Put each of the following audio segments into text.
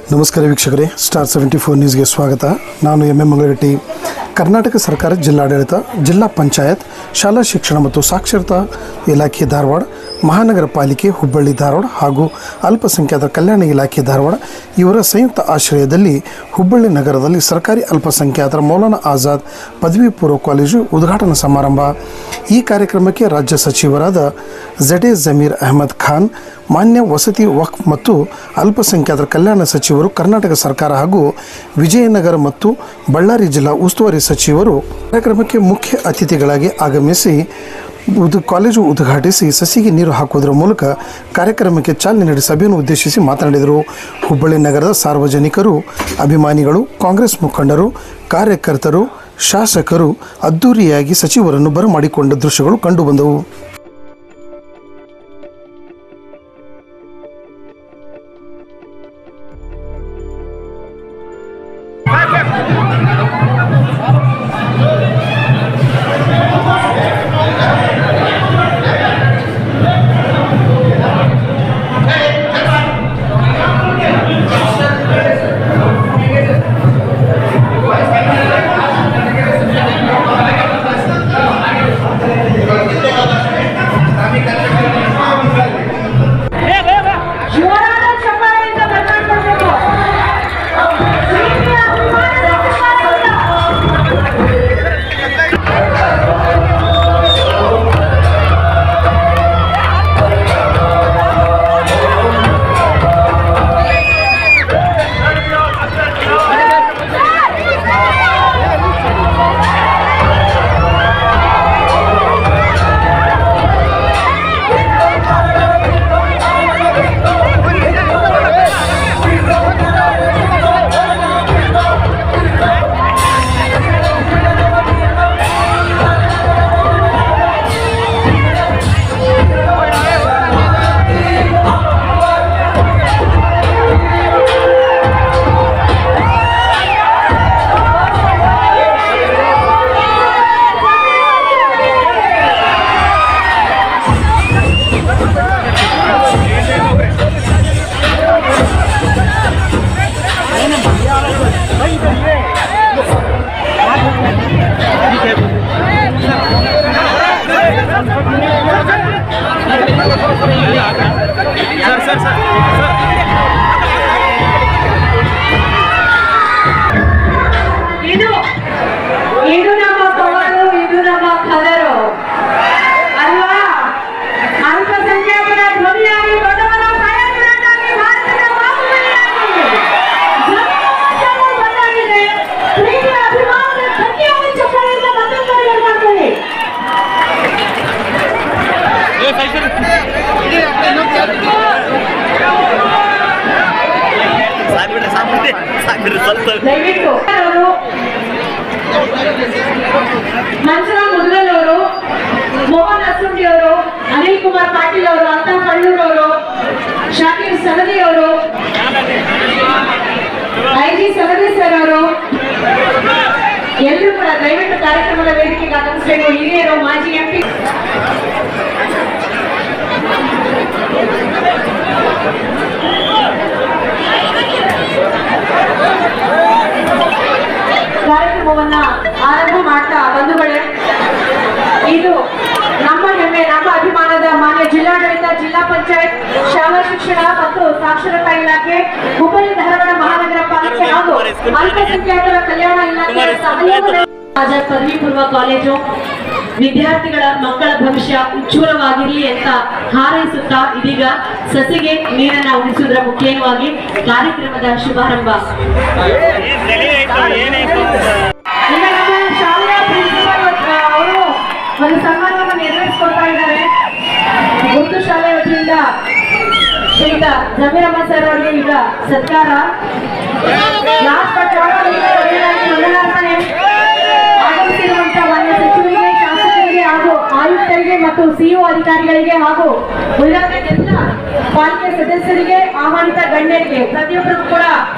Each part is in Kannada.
ನಮಸ್ಕಾರ ವೀಕ್ಷಕರೇ, ಸ್ಟಾರ್ 74 ನ್ಯೂಸ್ಗೆ ಸ್ವಾಗತ. ನಾನು ಎಂ ಮಂಗಳರೆಡ್ಡಿ. ಕರ್ನಾಟಕ ಸರ್ಕಾರ ಜಿಲ್ಲಾಡಳಿತ, ಜಿಲ್ಲಾ ಪಂಚಾಯತ್, ಶಾಲಾ ಶಿಕ್ಷಣ ಮತ್ತು ಸಾಕ್ಷರತಾ ಇಲಾಖೆ ಧಾರವಾಡ, ಮಹಾನಗರ ಪಾಲಿಕೆ ಹುಬ್ಬಳ್ಳಿ ಧಾರವಾಡ ಹಾಗೂ ಅಲ್ಪಸಂಖ್ಯಾತರ ಕಲ್ಯಾಣ ಇಲಾಖೆ ಧಾರವಾಡ ಇವರ ಸಂಯುಕ್ತ ಆಶ್ರಯದಲ್ಲಿ ಹುಬ್ಬಳ್ಳಿ ನಗರದಲ್ಲಿ ಸರ್ಕಾರಿ ಅಲ್ಪಸಂಖ್ಯಾತರ ಮೌಲಾನಾ ಆಜಾದ್ ಪದವಿ ಪೂರ್ವ ಕಾಲೇಜು ಉದ್ಘಾಟನಾ ಸಮಾರಂಭ. ಈ ಕಾರ್ಯಕ್ರಮಕ್ಕೆ ರಾಜ್ಯ ಸಚಿವರಾದ ಜಡೆ ಜಮೀರ್ ಅಹಮದ್ ಖಾನ್, ಮಾನ್ಯ ವಸತಿ ವಕ್ಫ್ ಮತ್ತು ಅಲ್ಪಸಂಖ್ಯಾತರ ಕಲ್ಯಾಣ ಸಚಿವರು, ಕರ್ನಾಟಕ ಸರ್ಕಾರ ಹಾಗೂ ವಿಜಯನಗರ ಮತ್ತು ಬಳ್ಳಾರಿ ಜಿಲ್ಲಾ ಉಸ್ತುವಾರಿ ಸಚಿವರು ಕಾರ್ಯಕ್ರಮಕ್ಕೆ ಮುಖ್ಯ ಅತಿಥಿಗಳಾಗಿ ಆಗಮಿಸಿ ಕಾಲೇಜು ಉದ್ಘಾಟಿಸಿ ಸಸಿಗೆ ನೀರು ಹಾಕುವುದರ ಮೂಲಕ ಕಾರ್ಯಕ್ರಮಕ್ಕೆ ಚಾಲನೆ ನೀಡಿ ಸಭೆಯನ್ನು ಉದ್ದೇಶಿಸಿ ಮಾತನಾಡಿದರು. ಹುಬ್ಬಳ್ಳಿ ನಗರದ ಸಾರ್ವಜನಿಕರು, ಅಭಿಮಾನಿಗಳು, ಕಾಂಗ್ರೆಸ್ ಮುಖಂಡರು, ಕಾರ್ಯಕರ್ತರು, ಶಾಸಕರು ಅದ್ದೂರಿಯಾಗಿ ಸಚಿವರನ್ನು ಬರಮಾಡಿಕೊಂಡ ದೃಶ್ಯಗಳು ಕಂಡುಬಂದವು. ಇದು ನಮ್ಮ ಸವಾಲು, ಇದು ನಮ್ಮ ಕದರು ಅಲ್ವಾ? ಅಲ್ಪಸಂಖ್ಯಾತರ ಧ್ವನಿಯಾಗಿ, ಬಡವರ ಪ್ರಯತ್ನಕ್ಕಾಗಿ, ಭಾರತದ ಬಾಹುಬಲಿಯಾಗಿ ಬಂದಾಗಿದೆ. ಪ್ರೀತಿಯ ಅಭಿಮಾನದ ಗಟ್ಟಿಯಾಗಿ ಚಪ್ಪಲಿಯಿಂದ ಬಂದವರು ಮಾಡ್ತಾರೆ. ದಯವಿಟ್ಟು ಮಂಜುಳಾ ಮುದ್ಗಲ್ ಅವರು, ಮೋಹನ್ ಅಸುಂಡಿ ಅವರು, ಅನಿಲ್ ಕುಮಾರ್ ಪಾಟೀಲ್ ಅವರು, ಅಲ್ತಾಫ್ ಹಳ್ಳೂರ್ ಅವರು, ಶಾಕಿರ್ ಸನದಿ ಅವರು, ಐಜಿ ಸನದಿ ಸರ್ ಅವರು ಎಲ್ಲರೂ ಕೂಡ ದಯವಿಟ್ಟು ಕಾರ್ಯಕ್ರಮದ ವೇದಿಕೆಗೆ ಆಗಮಿಸಬೇಕು. ಹಿರಿಯರು, ಮಾಜಿ ಎಂಪಿ ಕಾರ್ಯಕ್ರಮವನ್ನ ಆರಂಭ ಮಾಡ್ತಾ ಬಂಧುಗಳೇ, ಇದು ನಮ್ಮ ಹೆಮ್ಮೆ, ನಮ್ಮ ಅಭಿಮಾನದ ಮಾನ್ಯ ಜಿಲ್ಲಾಡಳಿತ, ಜಿಲ್ಲಾ ಪಂಚಾಯತ್, ಶಾಲಾ ಶಿಕ್ಷಣ ಮತ್ತು ಸಾಕ್ಷರತಾ ಇಲಾಖೆ, ಹುಬ್ಬಳ್ಳಿ ಧಾರವಾಡ ಮಹಾನಗರ ಪಾಲಿಕೆ ಹಾಗೂ ಅಲ್ಪಸಂಖ್ಯಾತರ ಕಲ್ಯಾಣ ಇಲಾಖೆಯ ಸಹಯೋಗದಲ್ಲಿ ಆಜಾದ್ ಪದವಿ ಪೂರ್ವ ಕಾಲೇಜು ವಿದ್ಯಾರ್ಥಿಗಳ ಮಕ್ಕಳ ಭವಿಷ್ಯ ಉಜ್ವಲವಾಗಿರಲಿ ಅಂತ ಹಾರೈಸುತ್ತಾ ಇದೀಗ ಸಸಿಗೆ ನೀರನ್ನ ಉಣಿಸುವುದರ ಮುಖ್ಯವಾಗಿ ಕಾರ್ಯಕ್ರಮದ ಶುಭಾರಂಭ. ಈಗ ನಮ್ಮ ಶಾಲೆಯ ಪ್ರಿನ್ಸಿಪಾಲ್ ಅವರು ಒಂದು ಸನ್ಮಾನವನ್ನು ನೆರವೇರಿಸಿಕೊಳ್ತಾ ಇದ್ದಾರೆ. ಉರ್ದು ಶಾಲೆ ವತಿಯಿಂದ ಶ್ರೀಯುತ ಜಮೀರ್ ಅಹಮದ್ ಸರ್ ಅವರಿಗೆ ಈಗ ಸತ್ಕಾರ. ಲಾಸ್ಟ್ ಬಟ್ ಮಂಗಳಾರ್ಪಣೆ ಆಗಮಿಸಿರುವಂತಹ ಮಾನ್ಯ ಸಚಿವರಿಗೆ, ಶಾಸಕರಿಗೆ ಹಾಗೂ ಆಯುಕ್ತರಿಗೆ ಮತ್ತು ಸಿಇಒ ಅಧಿಕಾರಿಗಳಿಗೆ ಹಾಗೂ ಉಳಿದ ಎಲ್ಲ ಪಾಲಿಕೆ ಸದಸ್ಯರಿಗೆ, ಆಹ್ವಾನಿತ ಗಣ್ಯರಿಗೆ ಪ್ರತಿಯೊಬ್ಬರಿಗೂ ಕೂಡ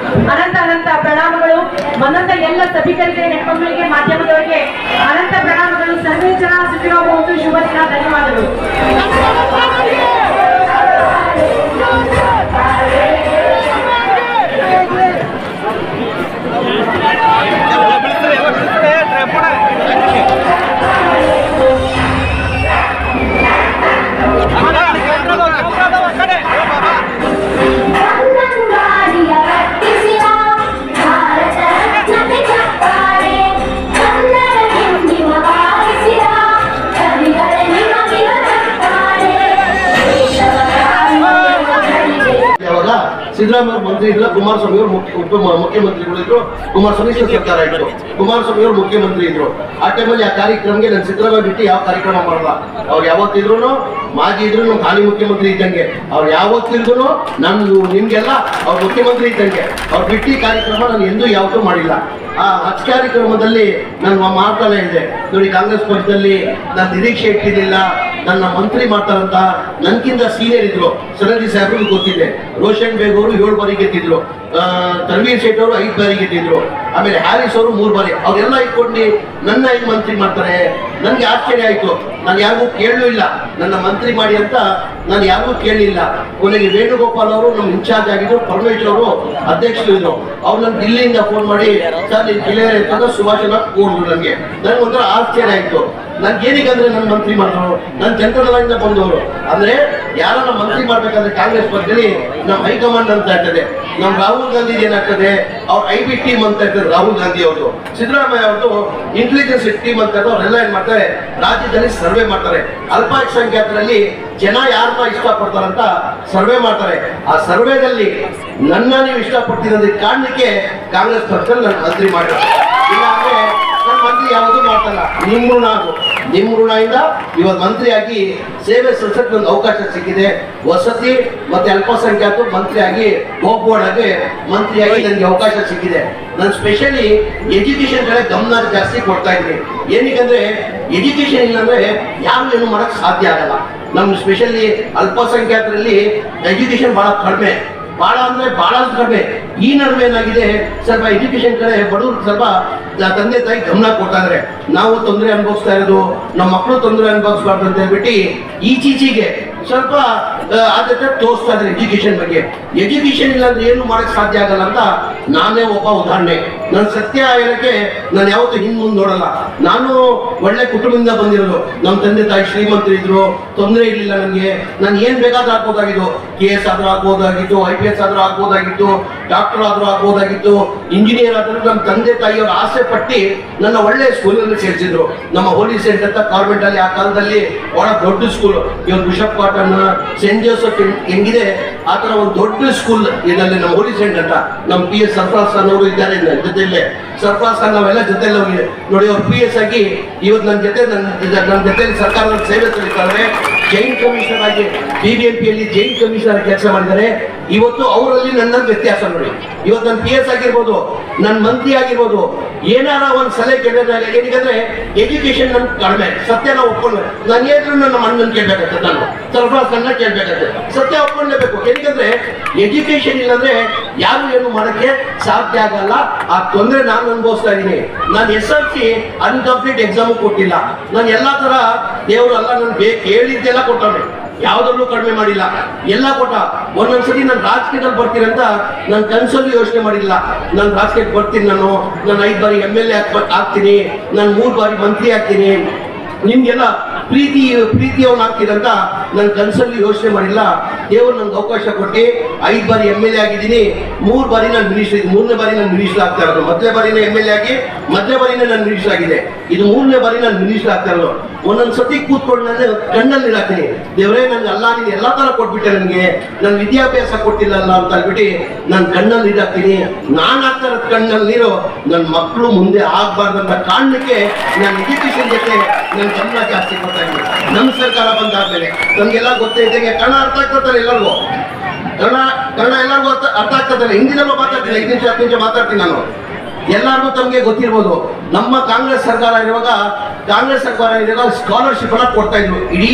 ಅನಂತ ಅನಂತ ಪ್ರಣಾಮಗಳು. ಬಂದಂತ ಎಲ್ಲ ಸಭಿಕರಿಗೆ, ಹೆಣ್ಮಕ್ಕಳಿಗೆ, ಮಾಧ್ಯಮದವರಿಗೆ ಅನಂತ ಪ್ರಣಾಮಗಳು. ಸರ್ವೇ ಜನ ಸುಖಿನೋಬಹುದು. ಶುಭ ದಿನ. ಧನ್ಯವಾದಗಳು. ಮಂತ್ರಿ ಇದ್ರು, ಕುಮಾರಸ್ವಾಮಿ ಅವರು ಮುಖ್ಯಮಂತ್ರಿಗಳಿದ್ರು, ಕುಮಾರಸ್ವಾಮಿ ಸರ್ಕಾರ ಇದ್ರು, ಕುಮಾರಸ್ವಾಮಿ ಅವರು ಮುಖ್ಯಮಂತ್ರಿ ಇದ್ರು. ಆ ಟೈಮಲ್ಲಿ ಆ ಕಾರ್ಯಕ್ರಮಕ್ಕೆ ನಾನು ಸಿದ್ದರಾಮಯ್ಯ ಬಿಟ್ಟು ಯಾವ ಕಾರ್ಯಕ್ರಮ ಮಾಡಲ್ಲ. ಅವ್ರು ಯಾವತ್ತಿದ್ರು ಮಾಜಿ ಇದ್ರು ಹಾಲಿ ಮುಖ್ಯಮಂತ್ರಿ ಇದ್ದಂಗೆ, ಅವ್ರು ಯಾವತ್ತಿದ್ರು ನಾನು ನಿಮ್ಗೆಲ್ಲ ಅವ್ರ ಮುಖ್ಯಮಂತ್ರಿ ಇದ್ದಂಗೆ. ಅವ್ರು ಬಿಟ್ಟು ಕಾರ್ಯಕ್ರಮ ನಾನು ಎಂದೂ ಯಾವತ್ತೂ ಮಾಡಿಲ್ಲ. ಆ ಹಜ್ ಕಾರ್ಯಕ್ರಮದಲ್ಲಿ ನಾನು ಮಾತಾಡ್ತಾನೆ ಇದ್ದೆ, ನೋಡಿ ಕಾಂಗ್ರೆಸ್ ಪಕ್ಷದಲ್ಲಿ ನಾನು ನಿರೀಕ್ಷೆ ಇಟ್ಟಿರಲಿಲ್ಲ, ನನ್ನ ಮಂತ್ರಿ ಮಾಡ್ತಾರಂತ. ನನ್ಕಿಂತ ಸೀನಿಯರ್ ಇದ್ರು, ಸನದಿ ಸಾಹೇಬ್ರಿಗೆ ಗೊತ್ತಿದೆ. ರೋಷನ್ ಬೇಗ್ ಅವರು 7 ಬಾರಿ ಗೆದ್ದಿದ್ರು, ತನ್ವೀರ್ ಸೇಠ್ ಅವರು 5 ಬಾರಿ ಗೆದ್ದಿದ್ರು, ಆಮೇಲೆ ಹ್ಯಾರಿಸ್ ಅವರು 3 ಬಾರಿ. ಅವರೆಲ್ಲ ಇಟ್ಕೊಂಡು ನನ್ನ ಹೆಂಗ್ ಮಂತ್ರಿ ಮಾಡ್ತಾರೆ? ನನ್ಗೆ ಆಶ್ಚರ್ಯ ಆಯ್ತು. ನಾನು ಯಾರಿಗೂ ಕೇಳಲೂ ಇಲ್ಲ, ನನ್ನ ಮಂತ್ರಿ ಮಾಡಿ ಅಂತ ನಾನು ಯಾರಿಗೂ ಕೇಳಲಿಲ್ಲ. ಕೊನೆಗೆ ವೇಣುಗೋಪಾಲ್ ಅವರು ನಮ್ಮ ಇನ್ಚಾರ್ಜ್ ಆಗಿದ್ರು, ಪರಮೇಶ್ವರ್ ಅವರು ಅಧ್ಯಕ್ಷರು ಇದ್ರು. ಅವ್ರು ನನ್ನ ದಿಲ್ಲಿಯಿಂದ ಫೋನ್ ಮಾಡಿ ಸರ್ ನೀವು ಕ್ಲಿಯರ್ ಇರ್ತದ ಸುಭಾಷಣ ಕೂಡಿದ್ರು. ನನಗೆ ಒಂಥರ ಆಶ್ಚರ್ಯ ಆಯ್ತು. ನನ್ಗೆ ಏನಕ್ಕಂದ್ರೆ ನನ್ನ ಮಂತ್ರಿ ಮಾಡಿದ್ರು, ನನ್ನ ಜನರಲ್ಲಿಂದ ಬಂದವರು. ಅಂದ್ರೆ ಯಾರನ್ನ ಮಂತ್ರಿ ಮಾಡ್ಬೇಕಾದ್ರೆ ಕಾಂಗ್ರೆಸ್ ಪಕ್ಷದಲ್ಲಿ ನಮ್ಮ ಹೈಕಮಾಂಡ್ ಅಂತ ಇರ್ತದೆ, ನಮ್ಮ ರಾಹುಲ್ ಗಾಂಧಿ ಏನಾಗ್ತದೆ ಅವ್ರ IB ಟೀಮ್ ಅಂತ ಇರ್ತದೆ. ರಾಹುಲ್ ಗಾಂಧಿ ಅವ್ರದ್ದು, ಸಿದ್ದರಾಮಯ್ಯ ಅವ್ರದ್ದು ಇಂಟೆಲಿಜೆನ್ಸ್ ಟೀಮ್ ಅಂತ ಇರ್ತದೆ. ಅವರೆಲ್ಲ ಏನ್ ಮಾಡ್ತಾರೆ, ರಾಜ್ಯದಲ್ಲಿ ಸರ್ವೆ ಮಾಡ್ತಾರೆ. ಅಲ್ಪಸಂಖ್ಯಾತರಲ್ಲಿ ಜನ ಯಾರನ್ನ ಇಷ್ಟಪಡ್ತಾರಂತ ಸರ್ವೆ ಮಾಡ್ತಾರೆ. ಆ ಸರ್ವೆದಲ್ಲಿ ನನ್ನ ನೀವು ಇಷ್ಟಪಡ್ತೀರ ಕಾರಣಕ್ಕೆ ಕಾಂಗ್ರೆಸ್ ಪಕ್ಷದಲ್ಲಿ ನನ್ನ ಮಂತ್ರಿ ಮಾಡ್ತಾರೆ. ಇಲ್ಲಾಂದ್ರೆ ನನ್ನ ಮಂತ್ರಿ ಯಾವುದು ಮಾಡ್ತಲ್ಲ. ನಿಮ್ಮ ಋಣದಿಂದ ಇವತ್ತು ಮಂತ್ರಿಯಾಗಿ ಸೇವೆ ಸಲ್ಲಿಸಕ್ಕೆ ಒಂದು ಅವಕಾಶ ಸಿಕ್ಕಿದೆ. ವಸತಿ ಮತ್ತೆ ಅಲ್ಪಸಂಖ್ಯಾತ ಮಂತ್ರಿಯಾಗಿ ಹೋಗ್ಬೋಡಾಗಿ ಮಂತ್ರಿಯಾಗಿ ನನಗೆ ಅವಕಾಶ ಸಿಕ್ಕಿದೆ. ನಾನು ಸ್ಪೆಷಲಿ ಎಜುಕೇಶನ್ ಕಡೆ ಗಮನ ಜಾಸ್ತಿ ಕೊಡ್ತಾ ಇದ್ದೀನಿ. ಏನಕ್ಕಂದ್ರೆ ಎಜುಕೇಶನ್ ಇಲ್ಲಾಂದ್ರೆ ಯಾರು ಏನು ಮಾಡಕ್ ಸಾಧ್ಯ ಆಗಲ್ಲ. ನಮ್ ಸ್ಪೆಷಲಿ ಅಲ್ಪಸಂಖ್ಯಾತರಲ್ಲಿ ಎಜುಕೇಶನ್ ಬಹಳ ಕಡಿಮೆ, ಬಹಳ ಕಡಿಮೆ. ಈ ನಡುವೆ ಏನಾಗಿದೆ, ಸ್ವಲ್ಪ ಎಜುಕೇಶನ್ ಕಡೆ ಬಡವರು ಸ್ವಲ್ಪ ತಂದೆ ತಾಯಿ ಗಮನ ಕೊಡ್ತಾ ಇದ್ರೆ, ನಾವು ತೊಂದರೆ ಅನುಭವಿಸ್ತಾ ಇರೋದು, ನಮ್ಮ ಮಕ್ಕಳು ತೊಂದರೆ ಅನುಭವಿಸ್ಬಾರ್ದು ಅಂತ ಹೇಳ್ಬಿಟ್ಟು ಈಚೀಚೆಗೆ ಸ್ವಲ್ಪ ಆದ್ಯತೆ ತೋರಿಸ್ತಾ ಇದ್ದಾರೆ ಎಜುಕೇಶನ್ ಬಗ್ಗೆ. ಎಜುಕೇಶನ್ ಇಲ್ಲಾಂದ್ರೆ ಏನು ಮಾಡಕ್ ಸಾಧ್ಯ ಆಗಲ್ಲ ಅಂತ ನಾನೇ ಒಬ್ಬ ಉದಾಹರಣೆ. ನನ್ನ ಸತ್ಯ ಹೇಳಕ್ಕೆ ನಾನು ಯಾವತ್ತೂ ಮುಂದೆ ನೋಡಲ್ಲ. ನಾನು ಒಳ್ಳೆ ಕುಟುಂಬದಿಂದ ಬಂದಿರೋದು. ನಮ್ಮ ತಂದೆ ತಾಯಿ ಶ್ರೀಮಂತರು ಇದ್ರು, ತೊಂದರೆ ಇರಲಿಲ್ಲ ನನಗೆ. ನಾನು ಏನ್ ಬೇಕಾದ್ರೂ ಆಗ್ಬೋದಾಗಿತ್ತು. KS ಆದ್ರೂ ಆಗ್ಬೋದಾಗಿತ್ತು, IPS ಆದ್ರೂ ಆಗ್ಬೋದಾಗಿತ್ತು, ಡಾಕ್ಟರ್ ಆದ್ರೂ ಆಗ್ಬೋದಾಗಿತ್ತು, ಇಂಜಿನಿಯರ್ ಆದ್ರೂ. ನಮ್ಮ ತಂದೆ ತಾಯಿಯವರು ಆಸೆ ಪಟ್ಟಿ ನನ್ನ ಒಳ್ಳೆ ಸ್ಕೂಲಲ್ಲಿ ಸೇರಿಸಿದ್ರು. ನಮ್ಮ ಹೋಲಿ ಸೆಂಟ್ ಅಂತ ಕಾನ್ವೆಂಟ್ ಅಲ್ಲಿ, ಆ ಕಾಲದಲ್ಲಿ ಬಹಳ ದೊಡ್ಡ ಸ್ಕೂಲ್. ಇವಾಗ ಬಿಷಪ್ ಕಾಟನ್, ಸೆಂಟ್ ಜೋಸೆಫ್ ಹೆಂಗಿದೆ ಆ ತರ ಒಂದು ದೊಡ್ಡ ಸ್ಕೂಲ್ ಇದರಲ್ಲಿ ನಮ್ಮ ಹೋಲಿ ಸೆಂಟ್ ಅಂತ. ನಮ್ಮ PS ಸರ್ಫರಾಜ್ ಖಾನ್ ಅವರು ಇದ್ದಾರೆ ಜೊತೆಯಲ್ಲೇ. ಸರ್ಫರಾಜ್ ಖಾನ್ ನಾವೆಲ್ಲ ಜೊತೆಯಲ್ಲಿ ಹೋಗಿ ನೋಡಿ, ಅವ್ರು PS ಆಗಿ ಇವತ್ತು ನನ್ನ ಜೊತೆಯಲ್ಲಿ ಸರ್ಕಾರದ ಸೇವೆ ಸಲ್ಲಿಸ್ತಾರೆ. ಜೈನ್ ಕಮಿಷನರ್ ಆಗಿ BBMPಯಲ್ಲಿ ಜೈನ್ ಕಮಿಷನರ್ ಕೆಲಸ ಮಾಡಿದ್ದಾರೆ. ಇವತ್ತು ಅವರಲ್ಲಿ ನನ್ನ ವ್ಯತ್ಯಾಸ ನೋಡಿ. ಇವತ್ತು ನನ್ನ PS ಆಗಿರ್ಬೋದು, ನನ್ನ ಮಂತ್ರಿ ಆಗಿರ್ಬೋದು, ಏನಾರ ಒಂದು ಸಲಹೆ ಕೇಳಿದಾಗ ಏನಂದ್ರೆ ಎಜುಕೇಶನ್ ನನ್ ಕಡಿಮೆ. ಸತ್ಯನ ಒಪ್ಕೊಂಡು ನಾನು ಏನಾದ್ರು ನನ್ನ ಮಣ್ಣನ್ನು ಕೇಳ್ಬೇಕಾಗ್ತದೆ, ನಾನು ಸರ್ಫರಾಜ್ ಖಾನ್ನ ಕೇಳ್ಬೇಕಾಗ್ತದೆ. ಸತ್ಯ ಒಪ್ಕೊಳ್ಳೇಬೇಕು. ಏನಂದ್ರೆ ಎಜುಕೇಶನ್ ಇಲ್ಲಂದ್ರೆ ಯಾರು ಏನು ಮಾಡಕ್ಕೆ ಸಾಧ್ಯ ಆಗಲ್ಲ. ಆ ತೊಂದರೆ ನಾನು ಅನುಭವಿಸ್ತಾ ಇದ್ದೀನಿ. ನಾನು SSLC ಅನ್ಕಂಪ್ಲೀಟ್ ಎಕ್ಸಾಮು ಕೊಟ್ಟಿಲ್ಲ. ನಾನು ಎಲ್ಲಾ ತರ ದೇವರು ಅಲ್ಲ ನನ್ ಹೇಳಿದ್ದೆಲ್ಲ ಕೊಟ್ಟವ್ರೆ, ಯಾವ್ದಲ್ಲೂ ಕಡಿಮೆ ಮಾಡಿಲ್ಲ, ಎಲ್ಲ ಕೊಟ್ಟ. ಒಂದೊಂದ್ಸತಿ ನಾನು ರಾಜಕೀಯದಲ್ಲಿ ಬರ್ತೀನಿ ಅಂತ ನಾನು ಕನ್ಸಲ್ಲೂ ಯೋಚನೆ ಮಾಡಿಲ್ಲ. ನಾನು ರಾಜಕೀಯಕ್ಕೆ ಬರ್ತೀನಿ, ನಾನು 5 ಬಾರಿ MLA ಆಗ್ತೀನಿ, ನಾನು 3 ಬಾರಿ ಮಂತ್ರಿ ಆಗ್ತೀನಿ, ನಿಮ್ಗೆಲ್ಲ ಪ್ರೀತಿಯವನ್ ಆಗ್ತೀರಂತ ನನ್ನ ಕನ್ಸಲ್ಲಿ ಯೋಚನೆ ಮಾಡಿಲ್ಲ. ದೇವರು ನನ್ಗೆ ಅವಕಾಶ ಕೊಟ್ಟು 5 ಬಾರಿ MLA ಆಗಿದ್ದೀನಿ, 3 ಬಾರಿ ನಾನು ಮಿನಿಸ್ಟರ್, 3ನೇ ಬಾರಿ ನಾನು ಮಿನಿಸ್ಟರ್ ಆಗ್ತಾ ಇರೋದು. ಮೊದಲನೇ ಬಾರಿನೇ MLA ಆಗಿ ಮೊದಲನೇ ಬಾರಿನೇ ನಾನು ಮಿನಿಸ್ಟರ್ ಆಗಿದೆ. ಇದು 3ನೇ ಬಾರಿ ನಾನು ಮಿನಿಸ್ಟರ್ ಆಗ್ತಾ ಇರೋದು. ಒಂದೊಂದು ಸತಿ ಕೂತ್ಕೊಂಡು ನಾನು ಕಣ್ಣಲ್ಲಿ ಹಾಕ್ತೀನಿ, ದೇವರೇ ನನ್ಗೆ ಅಲ್ಲ ನೀನು ಎಲ್ಲಾ ತರ ಕೊಟ್ಬಿಟ್ಟೆ, ನನಗೆ ನನ್ನ ವಿದ್ಯಾಭ್ಯಾಸ ಕೊಟ್ಟಿಲ್ಲಲ್ಲ ಅಂತ ಹೇಳ್ಬಿಟ್ಟು ನಾನು ಕಣ್ಣಲ್ಲಿ ನೀರು ಹಾಕ್ತೀನಿ. ನಾನು ಆಗ್ತಾ ಇರೋದು ಕಣ್ಣಲ್ಲಿ ನೀರು ನನ್ನ ಮಕ್ಕಳು ಮುಂದೆ ಆಗ್ಬಾರ್ದಂತ ಕಾರಣಕ್ಕೆ ನಾನು ಎಜುಕೇಶನ್ ಜೊತೆ ನನ್ನ ಗಮನ ಜಾಸ್ತಿ ಕೊಡ್ತಾ ಇದ್ದೀನಿ. ನಮ್ಮ ಸರ್ಕಾರ ಬಂದಾದ್ಮೇಲೆ ನಮ್ಗೆಲ್ಲ ಗೊತ್ತಿದ್ದಂಗೆ ಕನ್ನಡ ಅರ್ಥ ಆಗ್ತದೆ ಎಲ್ಲರಿಗೂ. ಕನ್ನಡ ಎಲ್ಲರಿಗೂ ಅರ್ಥ ಆಗ್ತದೆ. ಹಿಂದಿನಲ್ಲೂ ಮಾತಾಡ್ತೀನಿ, 5 ನಿಮಿಷ 10 ನಿಮಿಷ ಮಾತಾಡ್ತೀನಿ ನಾನು. ಎಲ್ಲರಿಗೂ ತಮಗೆ ಗೊತ್ತಿರ್ಬೋದು, ನಮ್ಮ ಕಾಂಗ್ರೆಸ್ ಸರ್ಕಾರ ಇರುವಾಗ ಸ್ಕಾಲರ್ಶಿಪ್ ಅನ್ನ ಕೊಡ್ತಾ ಇದ್ರು. ಇಡೀ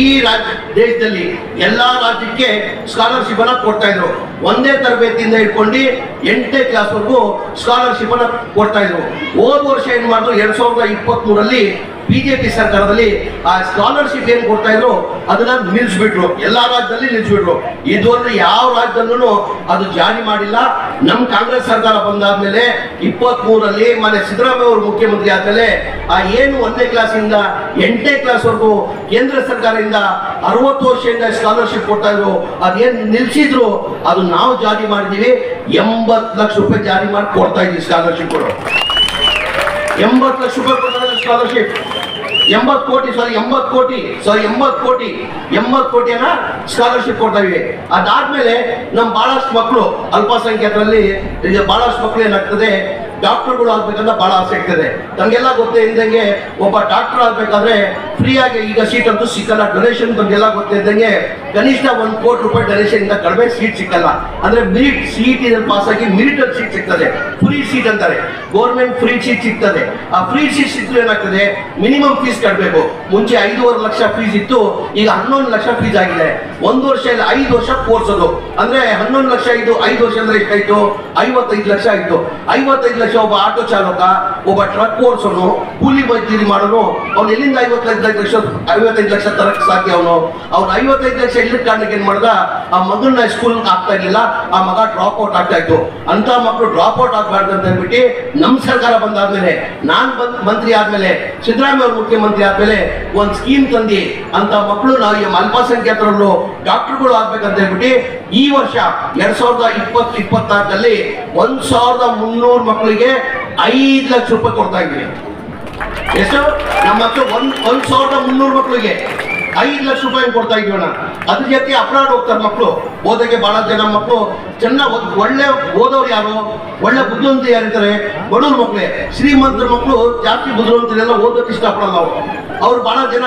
ದೇಶದಲ್ಲಿ ಎಲ್ಲಾ ರಾಜ್ಯಕ್ಕೆ ಸ್ಕಾಲರ್ಶಿಪ್ ಅನ್ನ ಕೊಡ್ತಾ ಇದ್ರು. ಒಂದೇ ತರಬೇತಿಯಿಂದ ಇಟ್ಕೊಂಡು 8ನೇ ಕ್ಲಾಸ್ ವರೆಗೂ ಸ್ಕಾಲರ್ಶಿಪ್ ಅನ್ನ ಕೊಡ್ತಾ ಇದ್ರು. ಹೋದ ವರ್ಷ ಏನ್ ಮಾಡಿದ್ರು, 2023ರಲ್ಲಿ BJP ಸರ್ಕಾರದಲ್ಲಿ ಆ ಸ್ಕಾಲರ್ಶಿಪ್ ಏನ್ ಕೊಡ್ತಾ ಇದ್ರು ಅದನ್ನ ನಿಲ್ಲಿಸ್ಬಿಟ್ರು. ಎಲ್ಲಾ ರಾಜ್ಯದಲ್ಲಿ ನಿಲ್ಲಿಸ್ಬಿಟ್ರು. ಇದುವರೆಗೂ ಯಾವ ರಾಜ್ಯದಲ್ಲೂ ಅದು ಜಾರಿ ಮಾಡಿಲ್ಲ. ನಮ್ ಕಾಂಗ್ರೆಸ್ ಸರ್ಕಾರ ಬಂದಾದ್ಮೇಲೆ 23ರಲ್ಲಿ ಮನೆ ಸಿದ್ದರಾಮಯ್ಯ ಅವರು ಮುಖ್ಯಮಂತ್ರಿ ಆದ್ಮೇಲೆ ಆ ಏನು 1ನೇ ಕ್ಲಾಸಿಂದ 8ನೇ ಕ್ಲಾಸ್ ವರೆಗೂ ಕೇಂದ್ರ ಸರ್ಕಾರದಿಂದ 60 ವರ್ಷದಿಂದ ಸ್ಕಾಲರ್ಶಿಪ್ ಕೊಡ್ತಾ ಇದ್ರು. ಅದೇನ್ ನಿಲ್ಸಿದ್ರು ಅದು ನಾವು ಜಾರಿ ಮಾಡಿದೀವಿ. 80 ಲಕ್ಷ ರೂಪಾಯಿ ಜಾರಿ ಮಾಡಿ ಕೊಡ್ತಾ ಇದ್ವಿ ಸ್ಕಾಲರ್ಶಿಪ್. 80 ಲಕ್ಷ ರೂಪಾಯಿ ಕೊಡ್ತಾ ಸ್ಕಾಲರ್ಶಿಪ್. 80 ಕೋಟಿಯನ್ನ ಸ್ಕಾಲರ್ಶಿಪ್ ಕೊಡ್ತಾ ಇವೆ. ಅದಾದ್ಮೇಲೆ ನಮ್ಮ ಬಹಳಷ್ಟು ಮಕ್ಕಳು ಅಲ್ಪಸಂಖ್ಯಾತರಲ್ಲಿ ಬಹಳಷ್ಟು ಮಕ್ಕಳು ಏನಾಗ್ತದೆ, ಡಾಕ್ಟರ್ಗಳು ಆಗ್ಬೇಕಂತ ಬಹಳ ಆಸೆ ಆಗ್ತದೆ. ನಮ್ಗೆಲ್ಲ ಗೊತ್ತೇ ಇದ್ದಂಗೆ ಒಬ್ಬ ಡಾಕ್ಟರ್ ಆಗ್ಬೇಕಾದ್ರೆ ಫ್ರೀ ಆಗಿ ಈಗ ಸೀಟ್ ಅಂತೂ ಸಿಕ್ಕಲ್ಲ. ಡೊನೇಷನ್ ನಮ್ಗೆಲ್ಲ ಗೊತ್ತೇ ಇದ್ದಂಗೆ ಕನಿಷ್ಠ 1 ಕೋಟಿ ರೂಪಾಯಿ ಡೊನೇಷನ್ ಇಂದ ಕಡಿಮೆ ಸೀಟ್ ಸಿಕ್ಕಲ್ಲ. ಅಂದ್ರೆ ಮೆರಿಟ್ ಸೀಟ್ ಇದ್ರಲ್ಲಿ ಪಾಸ್ ಆಗಿ ಮೆರಿಟ್ ಅಲ್ಲಿ ಸೀಟ್ ಸಿಗ್ತದೆ. ಫ್ರೀ ಸೀಟ್ ಅಂತಾರೆ, ಗೌರ್ಮೆಂಟ್ ಫ್ರೀ ಸೀಟ್ ಸಿಗ್ತದೆ. ಆ ಫ್ರೀ ಸೀಟ್ ಸಿಕ್ಕಲು ಏನಾಗ್ತದೆ, ಮಿನಿಮಮ್ ಫೀಸ್ ಕಟ್ಟಬೇಕು. ಮುಂಚೆ 5.5 ಲಕ್ಷ ಫೀಸ್ ಇತ್ತು, ಈಗ 11 ಲಕ್ಷ ಫೀಸ್ ಆಗಿದೆ. 1 ವರ್ಷ ಇಲ್ಲ 5 ವರ್ಷ ಕೋರ್ಸ್ ಅದು. ಅಂದ್ರೆ 11 ಲಕ್ಷ ಇದು 5 ವರ್ಷ ಅಂದ್ರೆ ಎಷ್ಟಾಯ್ತು, 55 ಲಕ್ಷ ಆಯ್ತು. 55 ಲಕ್ಷ ಒಬ್ಬ ಆಟೋ ಚಾಲಕ, ಒಬ್ಬ ಟ್ರಕ್ ಓಡಿಸೋನು, ಕೂಲಿ ಮಜೂರಿ ಮಾಡೋನು, ಅವ್ನು ಎಲ್ಲಿಂದ 55 ಲಕ್ಷ ತರಕ್ ಸಾಧ್ಯ? ಅವನು 55 ಲಕ್ಷ ಇಲ್ಲದ ಕಾರಣಕ್ಕೆ ಏನ್ ಮಾಡ್ದ, ಆ ಮಗನ ಸ್ಕೂಲ್ ಆಗ್ತಾ ಇರ್ಲಿಲ್ಲ, ಆ ಮಗ ಡ್ರಾಪ್ ಔಟ್ ಆಗ್ತಾ ಇತ್ತು. ಅಂತ ಮಕ್ಕಳು ಡ್ರಾಪ್ ಔಟ್ ಆಗ್ಬಾರ್ದು ಅಂತ ಹೇಳ್ಬಿಟ್ಟು ನಮ್ ಸರ್ಕಾರ ಬಂದಾದ್ಮೇಲೆ, ನಾನ್ ಮಂತ್ರಿ ಆದ್ಮೇಲೆ, ಸಿದ್ದರಾಮಯ್ಯ ಅವರು ಮುಖ್ಯಮಂತ್ರಿ ಆದ್ಮೇಲೆ ಒಂದ್ ಸ್ಕೀಮ್ ತಂದಿ ಅಂತ ಮಕ್ಕಳು ನಾವು ಅಲ್ಪಸಂಖ್ಯಾತರಲ್ಲೂ ಡಾಕ್ಟರ್ಗಳು ಆಗ್ಬೇಕಂತ ಹೇಳ್ಬಿಟ್ಟು ಈ ವರ್ಷ 2020-24ರಲ್ಲಿ 1300 ಮಕ್ಕಳಿಗೆ 5 ಲಕ್ಷ ರೂಪಾಯಿ ಕೊಡ್ತಾ ಇದ್ವಿ. ಎಷ್ಟು? ನಮ್ಮ ಮಕ್ಕಳು 1300 ಮಕ್ಕಳಿಗೆ 5 ಲಕ್ಷ ರೂಪಾಯಿ ಕೊಡ್ತಾ ಇದೀವಣ್ಣ. ಅದ್ರ ಜೊತೆ ಅಬ್ರಾಡ್ ಹೋಗ್ತಾರೆ ಮಕ್ಕಳು ಓದಕ್ಕೆ. ಬಹಳ ಜನ ಮಕ್ಕಳು ಚೆನ್ನಾಗಿ ಒಳ್ಳೆ ಓದೋರು ಯಾರು, ಒಳ್ಳೆ ಬುದ್ಧಿವಂತ ಯಾರಿದ್ದಾರೆ, ಬಡವ್ರ ಮಕ್ಕಳೇ. ಶ್ರೀಮಂತರ ಮಕ್ಕಳು ಜಾಸ್ತಿ ಬುದ್ಧಿವಂತರೆಲ್ಲ ಓದೋಕೆ ಇಷ್ಟಪಡಲ್ಲ. ಅವ್ರು ಬಹಳ ಜನ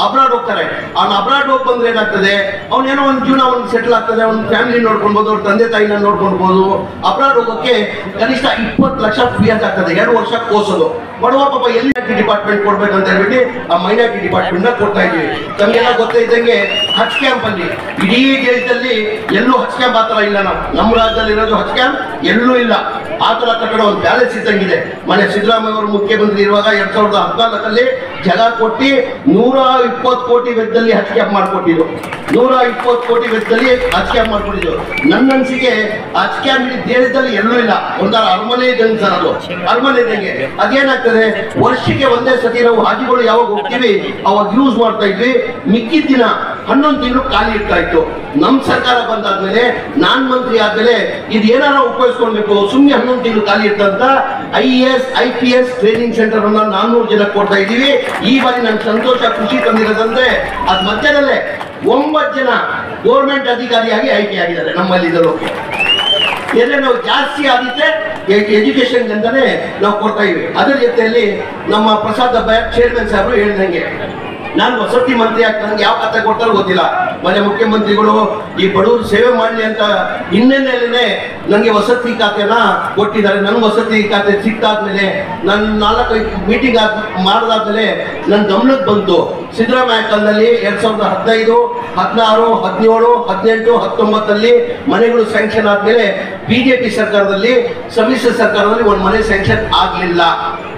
ಅಬ್ರಾಡ್ ಹೋಗ್ತಾರೆ. ಅವ್ನು ಅಬ್ರಾಡ್ ಹೋಗಿ ಬಂದ್ರೆ ಏನಾಗ್ತದೆ, ಅವ್ನೇನೋ ಒಂದು ಜೀವನ ಒಂದು ಸೆಟಲ್ ಆಗ್ತದೆ, ಅವ್ನ ಫ್ಯಾಮಿಲಿ ನೋಡ್ಕೊಳ್ಬೋದು, ಅವ್ರ ತಂದೆ ತಾಯಿನ ನೋಡ್ಕೊಳ್ಬೋದು. ಅಬ್ರಾಡ್ ಹೋಗೋಕೆ ಕನಿಷ್ಠ 20 ಲಕ್ಷ ಫೀಸ್ ಆಗ್ತದೆ, 2 ವರ್ಷ ಕೋರ್ಸೋದು. ಬಡವ ಪಾಪ ಎಲ್ಲಿ ಡಿಪಾರ್ಟ್ಮೆಂಟ್ ಕೊಡ್ಬೇಕಂತ ಹೇಳ್ಬಿಟ್ಟು ಆ ಮೈನಾರಿಟಿ ಡಿಪಾರ್ಟ್ಮೆಂಟ್ ನ ಕೊಡ್ತಾ ಇದ್ವಿ. ನಮ್ಗೆಲ್ಲ ಗೊತ್ತೇ ಇದ್ದಂಗೆ ಹಜ್ ಕ್ಯಾಂಪ್ ಅಲ್ಲಿ ಇಡೀ ದೇಶದಲ್ಲಿ ಎಲ್ಲೂ ಹಜ್ ಕ್ಯಾಂಪ್ ಆ ತರ ಇಲ್ಲ. ನಮ್ಮ ರಾಜ್ಯದಲ್ಲಿ ಇರೋದು ಹಜ್ ಕ್ಯಾಂಪ್ ಎಲ್ಲೂ ಇಲ್ಲ. ಆ ತರ ಕಟ್ಟಡ ಒಂದು ಪ್ಯಾಲೇಸ್ ಇದ್ದಂಗಿದೆ. ಮನೆ ಸಿದ್ದರಾಮಯ್ಯ ಅವರು ಮುಖ್ಯಮಂತ್ರಿ ಇರುವಾಗ 2014ರಲ್ಲಿ ಜಾಗ ಕೊಟ್ಟು 120 ಕೋಟಿ ವೆಚ್ಚದಲ್ಲಿ ಹಜ್ ಕ್ಯಾಂಪ್ ಮಾಡ್ಕೊಟ್ಟಿದ್ದು. 120 ಕೋಟಿ ವೆಚ್ಚದಲ್ಲಿ ಹಜ್ ಕ್ಯಾಂಪ್ ಮಾಡ್ಕೊಟ್ಟಿದ್ದು. ನನ್ನ ಅನ್ಸಿಗೆ ಹಜ್ ಕ್ಯಾಂಪ್ ದೇಶದಲ್ಲಿ ಎಲ್ಲೂ ಇಲ್ಲ. ಒಂದರ ಅರಮನೆ ಇದ್ದಂಗೆ ಸರ್, ಅದು ಅರಮನೆ ಇದ್ದಂಗೆ. ಅದೇನಾಗ್ತದೆ, ವರ್ಷಕ್ಕೆ ಒಂದೇ ಸತಿ ನಾವು ಹಾಜಿಗಳು ಯಾವಾಗ ಹೋಗ್ತೀವಿ ಅವಾಗ ಯೂಸ್ ಮಾಡ್ತಾ ಇದ್ವಿ. ಮಿಕ್ಕಿದ ದಿನ 11 ತಿಂಗಳು ಖಾಲಿ ಇರ್ತಾ ಇತ್ತು. ನಮ್ ಸರ್ಕಾರ ಬಂದಾದ್ಮೇಲೆ, ನಾನ್ ಮಂತ್ರಿ ಆದ್ಮೇಲೆ ಇದು ಏನಾರ ಉಪಯೋಗಿಸ್ಕೊಳ್ಬೇಕು, ಸುಮ್ಮನೆ 11 ತಿಂಗಳು ಖಾಲಿ ಇರ್ತಂತ IAS IPS ಟ್ರೈನಿಂಗ್ ಸೆಂಟರ್ ಅನ್ನ 400 ಜನ ಕೊಡ್ತಾ ಇದೀವಿ. ಈ ಬಾರಿ ನನ್ ಸಂತೋಷ ಖುಷಿ ತಂದಿರೋದಂದ್ರೆ ಅದ್ ಮಧ್ಯದಲ್ಲೇ 9 ಜನ ಗೌರ್ಮೆಂಟ್ ಅಧಿಕಾರಿಯಾಗಿ ಆಯ್ಕೆಯಾಗಿದ್ದಾರೆ ನಮ್ಮಲ್ಲಿ ಇದರಲ್ಲಿ. ನಾವು ಜಾಸ್ತಿ ಆದಿತ್ತೆ ಎಜುಕೇಶನ್ ಅಂತಾನೆ ನಾವು ಕೊಡ್ತಾ ಇವಿ. ಅದರ ಜೊತೆಯಲ್ಲಿ ನಮ್ಮ ಪ್ರಸಾದ್ ಅಬ್ಬಯ್ಯ ಚೇರ್ಮನ್ ಸಾಹೇಬರು ಹೇಳಿದಂಗೆ, ನಾನು ವಸತಿ ಮಂತ್ರಿ ಆಗ್ತಾ ನಂಗೆ ಯಾವ ಖಾತೆ ಕೊಡ್ತಾರೋ ಗೊತ್ತಿಲ್ಲ. ಮನೆ ಮುಖ್ಯಮಂತ್ರಿಗಳು ಈ ಬಡವರು ಸೇವೆ ಮಾಡಲಿ ಅಂತ ಹಿನ್ನೆಲೆಯಲ್ಲೇ ನನಗೆ ವಸತಿ ಖಾತೆನ ಕೊಟ್ಟಿದ್ದಾರೆ. ನನ್ಗೆ ವಸತಿ ಖಾತೆ ಸಿಕ್ಕಾದ್ಮೇಲೆ, ನನ್ನ 4-5 ಮೀಟಿಂಗ್ ಮಾಡಿದಾದ್ಮೇಲೆ ನನ್ನ ಗಮನಕ್ಕೆ ಬಂತು, ಸಿದ್ದರಾಮಯ್ಯ ಕಾಲದಲ್ಲಿ 2015, 16, 17, 18, 19 ಮನೆಗಳು ಸ್ಯಾಂಕ್ಷನ್ ಆದ್ಮೇಲೆ ಬಿಜೆಪಿ ಸರ್ಕಾರದಲ್ಲಿ, ಸಮ್ಮಿಶ್ರ ಸರ್ಕಾರದಲ್ಲಿ ಒಂದು ಮನೆ ಸ್ಯಾಂಕ್ಷನ್ ಆಗ್ಲಿಲ್ಲ.